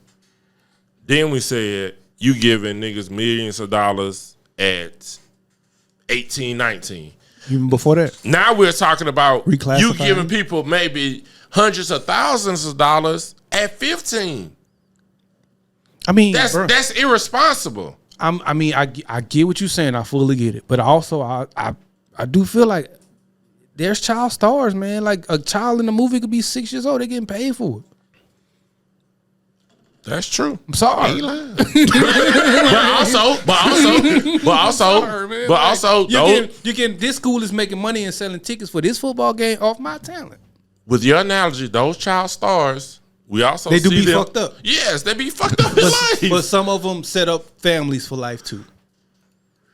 Then we said you giving niggas millions of dollars at 18, 19. Even before that. Now we're talking about you Reclassifying. giving people maybe hundreds of thousands of dollars at 15. I mean, That's irresponsible. I get what you're saying. I fully get it. But also, I do feel like there's child stars, man. Like a child in the movie could be 6 years old. They're getting paid for it. That's true. I'm sorry. But also, This school is making money and selling tickets for this football game off my talent. with your analogy, those child stars, we also They do see be them, fucked up. Yes, they be fucked up in life. But some of them set up families for life too.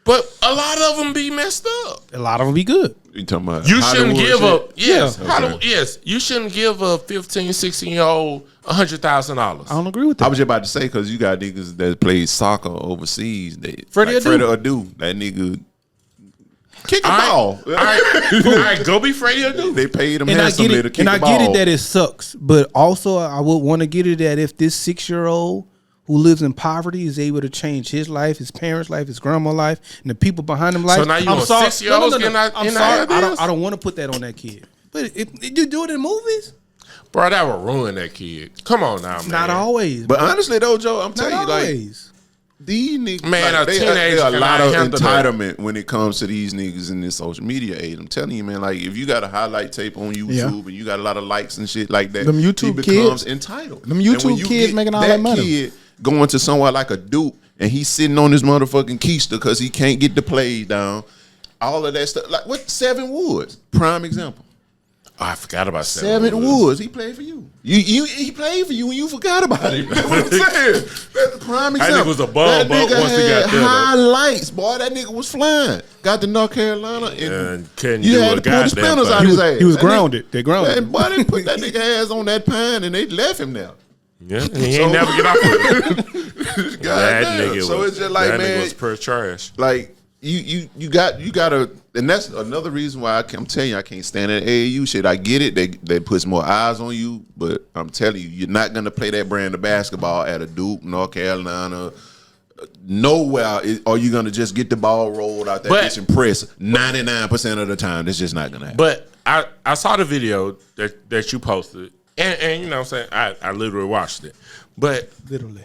But a lot of them be messed up. A lot of them be good. You talking about You shouldn't Hollywood give shit? up. Yes, Yeah. yes. You shouldn't give a 15, 16-year-old $100,000. I don't agree with that. I was just about to say because you got niggas that played soccer overseas. Freddie Adu. That nigga kick a ball. All right, go be Freddie Adu. They paid him and I handsomely get to it. kick And the I ball. get it that it sucks, but also I would want to get it that if this 6-year-old who lives in poverty is able to change his life, his parents' life, his grandma's life, and the people behind him life. So now you I'm want sorry. 6-year-olds No. getting out I'm in the sorry. ideas? I don't want to put that on that kid. But if you do it in movies, Bro, that would ruin that kid. Come on now, man. not always. But honestly though, Joe, I'm not telling you, like always. these niggas, Man, like, a they teenager a lot cannot of handle that. entitlement when it comes to these niggas in this social media age. I'm telling you, man, like if you got a highlight tape on YouTube Yeah. and you got a lot of likes and shit like that, Them YouTube he becomes kids- entitled. them And YouTube when you kids get making all that money. Kid going to somewhere like a Duke and he's sitting on his motherfucking keister because he can't get the plays down. All of that stuff. Like what? Seven Woods, prime example. Oh, I forgot about Seven Woods, he played for you. He played for you and you forgot about him. You know what I'm saying? That's the prime example. That nigga was a bum, That but nigga once he got had there, though. highlights, boy. That nigga was flying. Got to North Carolina And couldn't you do had a to pull the goddamn spinners thing. out his ass. He was That nigga- grounded. They grounded him. Man, boy, they put that nigga ass on that pine and they left him there. Yeah, he ain't never get off of it. That Goddamn. nigga So was, it's just like, that man, nigga was pure trash. like you gotta, and that's another reason why I'm telling you I can't stand that AAU shit. I get it, they puts more eyes on you, but I'm telling you, you're not gonna play that brand of basketball at a Duke, North Carolina, nowhere are you gonna just get the ball rolled out that But- bitch and press 99% of the time. It's just not gonna happen. But I saw the video that you posted, and you know what I'm saying, I literally watched it. But Literally.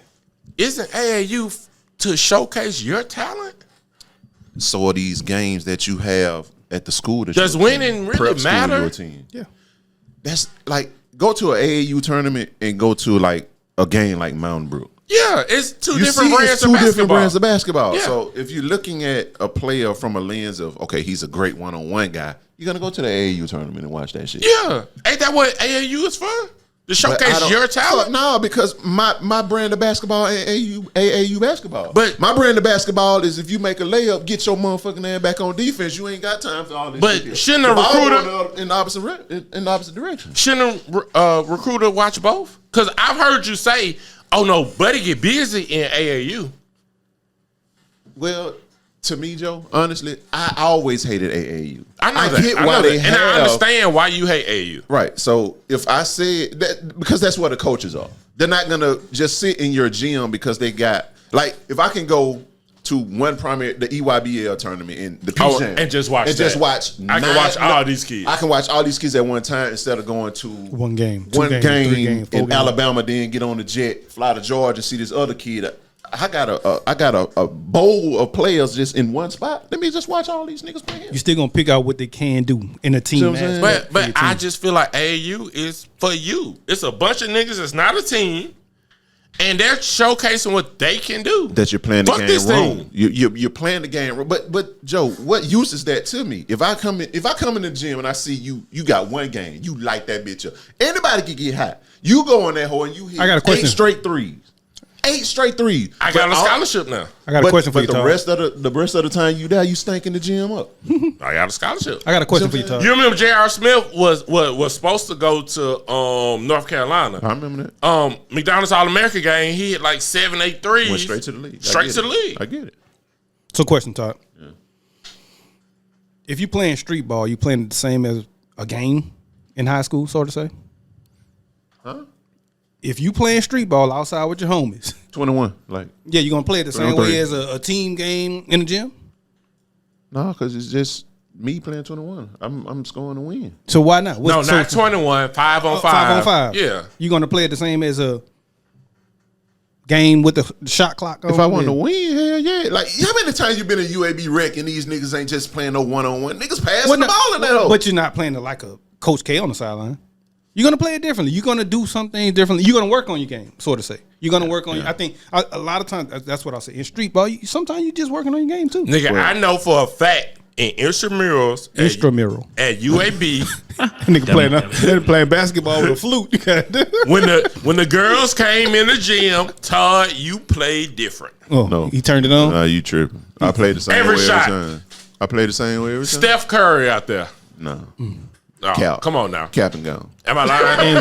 isn't AAU to showcase your talent? So are these games that you have at the school that Does you're winning attending, really prep school matter? you're attending. Yeah. That's like go to an AAU tournament and go to like a game like Mountain Brook. Yeah, it's two You different see, brands it's of two basketball. different brands of basketball. Yeah. So if you're looking at a player from a lens of okay, he's a great one-on-one guy, you're gonna go to the AAU tournament and watch that shit. Yeah, ain't that what AAU is for? To But I showcase don't- your talent. No, because my brand of basketball ain't AAU basketball. But- my brand of basketball is if you make a layup, get your motherfucking ass back on defense. You ain't got time for all this. But shit. shouldn't The a ball recruiter- going in the opposite direction? Shouldn't a recruiter watch both? Because I've heard you say, "Oh no, buddy, get busy in AAU." Well, to me, Joe, honestly, I always hated AAU. I know that. get I why know they that. And I have- understand why you hate AAU. Right. So if I said that, because that's where the coaches are. They're not gonna just sit in your gym because they got like if I can go to one primary the EYBL tournament in the Peach Jam and just watch and just that. watch. I can watch all these kids. I can watch all these kids at one time instead of going to One game, two one games, game 3 games, 4 in games. Alabama, then get on the jet, fly to Georgia, see this other kid. I got a bowl of players just in one spot. Let me just watch all these niggas play. You still gonna pick out what they can do in a team See what I'm saying? aspect. But for your I team. just feel like AAU is for you. It's a bunch of niggas. It's not a team, and they're showcasing what they can do. That you're playing the Fuck game this wrong. team. You're playing the game wrong. But Joe, what use is that to me? If I come in the gym and I see you got one game, you light that bitch up. Anybody can get hot. You go in that hole and you hit I got a question. 8 straight threes. 8 straight threes. I got a scholarship now. I got a question for you, But Todd. the rest of the time you there, you stanking the gym up. I got a scholarship. I got a question for you, Todd. You remember J.R. Smith was supposed to go to North Carolina. I remember that. McDonald's All-American game, he hit like 7, 8 threes. Went straight to the league. Straight to the league. I get it. So, question, Todd. If you playing street ball, you playing the same as a game in high school, so to say? Huh? If you playing street ball outside with your homies, 21. Like yeah, you gonna play it the same 23. way as a team game in the gym? No, because it's just me playing 21. I'm scoring to win. So why not? No, not 21. 5 on 5. 5 on 5. Yeah. You gonna play it the same as a game with the shot clock? If I want to win, hell yeah. Like, how many times you been in UAB rec and these niggas ain't just playing no one-on-one? Niggas passing the ball in that hole. But you're not playing it like a Coach K on the sideline. You're gonna play it differently. You're gonna do something differently. You're gonna work on your game, sort of say. You're gonna work on. I think a lot of times that's what I say. In street ball, sometimes you just working on your game too. Nigga, I know for a fact in intramurals at UAB, nigga playing basketball with a flute. when the girls came in the gym, Todd, you played different. Oh No. he turned it on. Nah, you tripping. I played the same Every way shot. every time. I played the same way every time. Steph Curry out there. No. Oh, Cap. come on now. Cap and gun. Am I lying?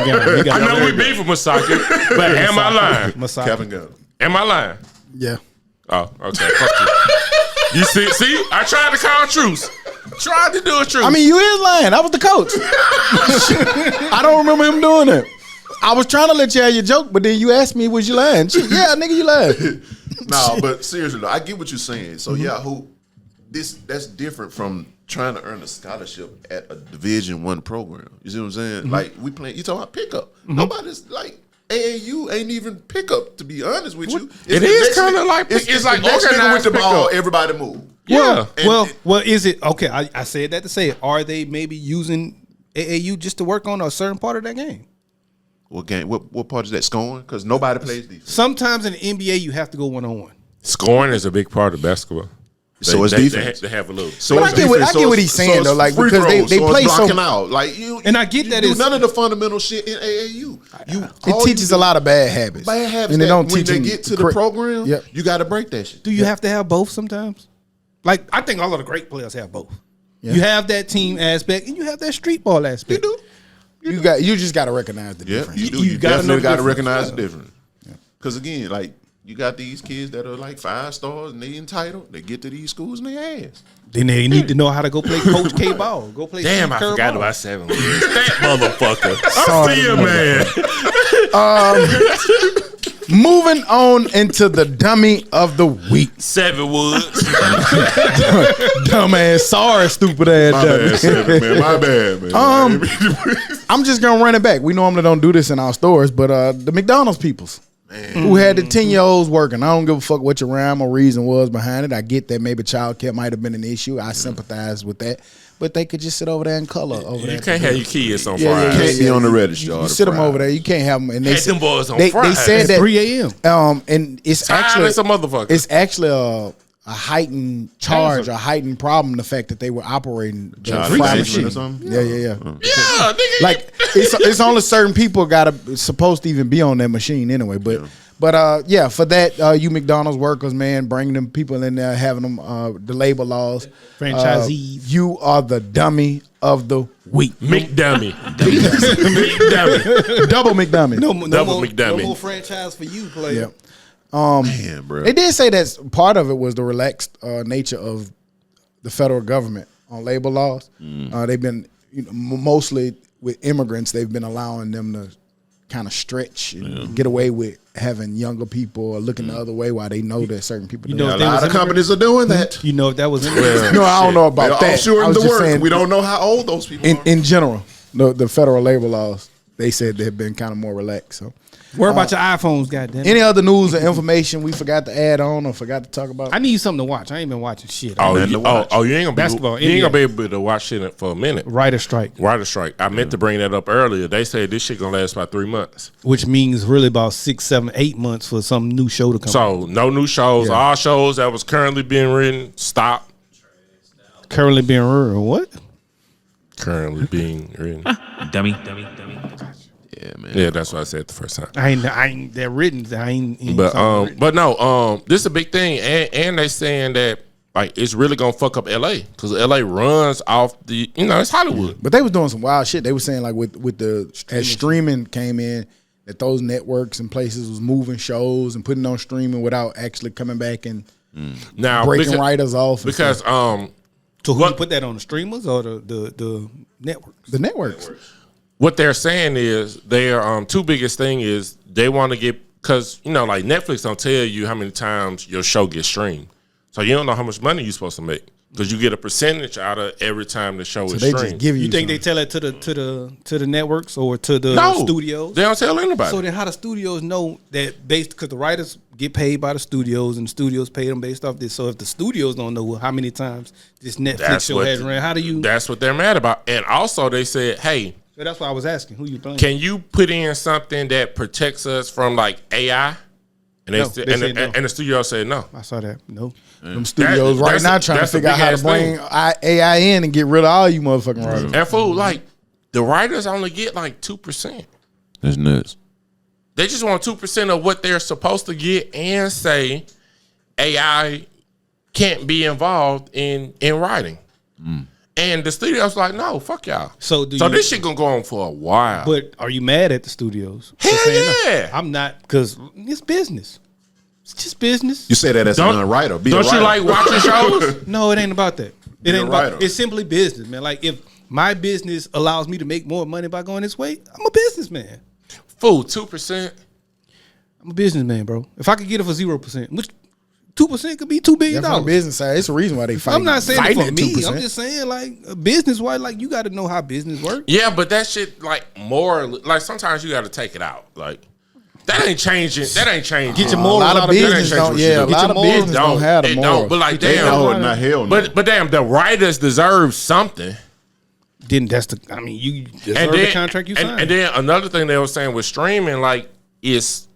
I know we beef with Masaki, but am I lying? Cap and gun. Am I lying? Yeah. Oh, okay. Fuck you. You see, I tried to call truce. Tried to do a truce. I mean, you is lying. I was the coach. I don't remember him doing that. I was trying to let you have your joke, but then you asked me, was you lying? Shit, yeah, nigga, you lying. No, but seriously, though, I get what you're saying. So yeah, that's different from trying to earn a scholarship at a Division I program. You see what I'm saying? Like we playing. You talking about pickup? Nobody's like AAU ain't even pickup. To be honest with you, It is kind of like it's like next nigga with the ball, everybody move. Yeah. Well, is it okay? I said that to say it. Are they maybe using AAU just to work on a certain part of that game? What game? What part is that scoring? Because nobody plays defense. Sometimes in the NBA you have to go 1-on-1. Scoring is a big part of basketball. So it's defense. They have a little. So But I get what he's saying though, like because they play so. Out. Like you, and I get that do it's none of the fundamental shit in AAU. It teaches a lot of bad habits. Bad habits. and they don't when teach they them get to the program, Yep. you got to break that shit. Do you have to have both sometimes? Like I think all of the great players have both. Yeah. You have that team aspect and you have that street ball aspect. You do. You just got to recognize the Yeah, difference. you do. You You gotta know definitely got to the recognize difference. the difference. Because again, like you got these kids that are like 5 stars and they entitled. They get to these schools and they ass. Then they need to know how to go play Coach K ball. Go play. Damn, I Steve Kerr forgot ball. about 7 Woods. That motherfucker. Sorry, I see you, man. Moving on into the dummy of the week. 7 Woods. Dumbass, sorry, stupid ass My dummy. bad, Seven, man. My bad, man. I'm just gonna run it back. We normally don't do this in our stores, but the McDonald's peoples who had the 10-year-olds working. I don't give a fuck what your rhyme or reason was behind it. I get that maybe childcare might have been an issue. I sympathize with that, but they could just sit over there and color over there. You can't have your kids on Yeah, yeah, Friday. yeah. Can't be on the register. You sit them over there. You can't have them. And they Had them boys on they Friday. said At that 3 a.m. And it's Tired actually as a motherfucker. It's actually a heightened charge, a heightened problem. The fact that they were operating the Child fry endangerment machine. or something? Yeah. Yeah, nigga. Like it's only certain people supposed to even be on that machine anyway. But yeah, for that, you McDonald's workers, man, bringing them people in there, having them the labor laws, Franchisees. you are the dummy of the week. McDummy. McDummy. Double McDummy. Double McDummy. No more franchise for you, player. Yeah. Man, bro. They did say that part of it was the relaxed nature of the federal government on labor laws. They've been mostly with immigrants. They've been allowing them to kind of stretch and get away with having younger people or looking the other way while they know that certain people. You know, A if they lot was of companies are doing that. You know if that was in no, I don't know about They're that. offshoring I was the just work. saying, We don't know how old those people are. in general, the federal labor laws, they said they've been kind of more relaxed. So, Worry about your iPhones, goddamn. any other news or information we forgot to add on or forgot to talk about? I need something to watch. I ain't been watching shit. Oh, Nothing to watch. you ain't gonna Basketball, be. You ain't gonna NBA. be able to watch shit for a minute. Writer strike, Writer strike. I meant to bring that up earlier. They said this shit gonna last about 3 months. which means really about 6, 7, 8 months for some new show to come. So no new shows. Yeah. All shows that was currently being written stop. Currently being heard. What? Currently being written. Dummy. Yeah, man. Yeah, that's what I said the first time. I ain't. They're written. I ain't. But no, this is a big thing, and they saying that like it's really gonna fuck up LA because LA runs off the it's Hollywood. But they was doing some wild shit. They were saying like with the as streaming came in, that those networks and places was moving shows and putting on streaming without actually coming back and Now breaking writers off. and because stuff. So who What- you put that on, the streamers or the networks? The networks. what they're saying is their two biggest thing is they want to get because like Netflix don't tell you how many times your show gets streamed, so you don't know how much money you're supposed to make. because you get a percentage out of every time the show is They streamed. just give you. You think they tell it to the networks or to the studios? They don't tell anybody. So then, how the studios know that based because the writers get paid by the studios and the studios pay them based off this. So if the studios don't know how many times this Netflix show has ran, how do you? That's what they're mad about. And also, they said, "Hey, So that's why I was asking who you playing. can you put in something that protects us from like AI?" And No, they said no. and the studio said no. I saw that. No. Them studios right that's now a- trying to that's a figure out how to big-ass bring thing. AI in and get rid of all you motherfucking writers. And fool, like the writers only get like 2%. That's nuts. They just want 2% of what they're supposed to get, and say AI can't be involved in writing. And the studio's like, no, fuck y'all. So This shit gonna go on for a while. But are you mad at the studios? Hell for saying no? yeah. I'm not, because it's business. It's just business. You say that as Don't- a writer. Be a Don't you writer. like watching shows? No, it ain't about that. It a ain't about. writer. It's simply business, man. Like if my business allows me to make more money by going this way, I'm a businessman. Fool, 2%. I'm a businessman, bro. If I could get it for 0%, which 2% could be $2 billion. That's on the business side. It's a reason why they fight. I'm not saying it for me. 2%. I'm just saying, like, business wise, like, you got to know how business works. Yeah, but that shit, like, more, like, sometimes you got to take it out. Like, that ain't changing. That ain't changing. Get your A morals lot out of of business. business That ain't don't. changing Yeah, a what you lot do. of Get your business don't have the It moral. don't. But like, They damn. know it, not hell no. But damn, the writers deserve something. Then that's the, I mean, you deserve the contract you signed. And then another thing they were saying with streaming, like, is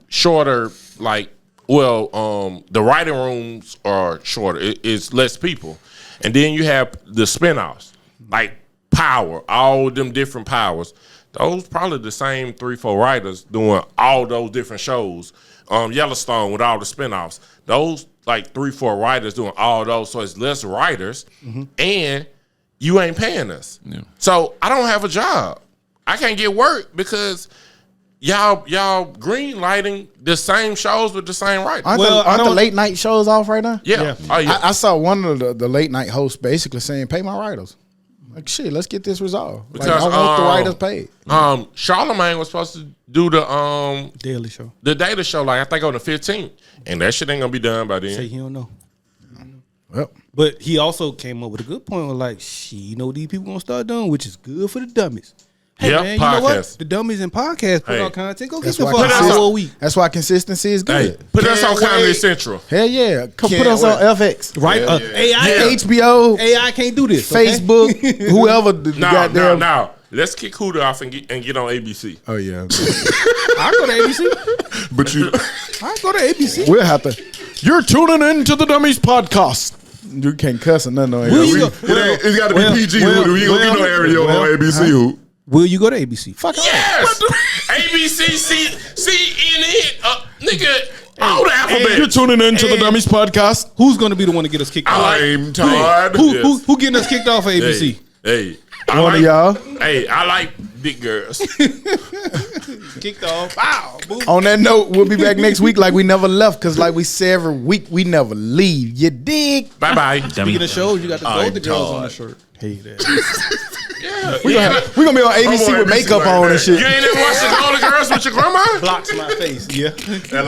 shorter. Like, well, the writing rooms are shorter. It's less people, and then you have the spinoffs, like Power, all them different powers. Those probably the same 3-4 writers doing all those different shows. Yellowstone with all the spinoffs. Those like 3-4 writers doing all those, so it's less writers, and you ain't paying us. Yeah. So I don't have a job. I can't get work because y'all green lighting the same shows with the same writers. Aren't, Well, aren't I the don't- late night shows off right now? Yeah. Yeah. Oh, yeah. I saw one of the late night hosts basically saying, "Pay my writers." Like shit, let's get this resolved. Like, Because, I want the writers paid. Charlemagne was supposed to do the Daily Show. data show, like I think on the 15th, and that shit ain't gonna be done by Say then. he don't know. Well, But he also came up with a good point. Was like, shit, you know what these people gonna start doing, which is good for the dummies. Hey Yep, man, you know what? podcasts. The dummies and podcasts put Hey. out content. Go get that's your why, fucking consistency- hour a week. that's why consistency is Hey, good. put us on Can't Comedy wait. Central. Hell yeah, come put Can't us on wait. FX, Right? Yeah, yeah. AI, Yeah. HBO, AI can't do this. Okay? Facebook, whoever. The No, goddamn. no. Let's kick Huda off and get on ABC. Oh yeah, I go to ABC. But you, I go to ABC. we'll have to. You're tuning in to the Dummies podcast. You can't cuss or nothing. On Will you here. go- it's got to be PG. well, Who? We ain't gonna get no Ariel on ABC. Who? Will you go to ABC? Fuck off. Yes, ABC, CNN, nigga, all the alphabet. You're tuning in to the Dummies podcast. Who's gonna be the one to get us kicked off? I'm Todd. Who getting us kicked off of ABC? Hey, One of y'all. Hey, I like big girls. Kicked off. Wow. Boom. On that note, we'll be back next week like we never left, because like we say every week, we never leave. You dig? Bye bye. Dummy. Speaking of shows, you got the Golden Girls on the Todd. shirt. Hey, there. We're gonna be on ABC I'm on with ABC makeup like on that. and shit. You ain't never watched the Golden Girls with your grandma? Blocks my face. Yeah.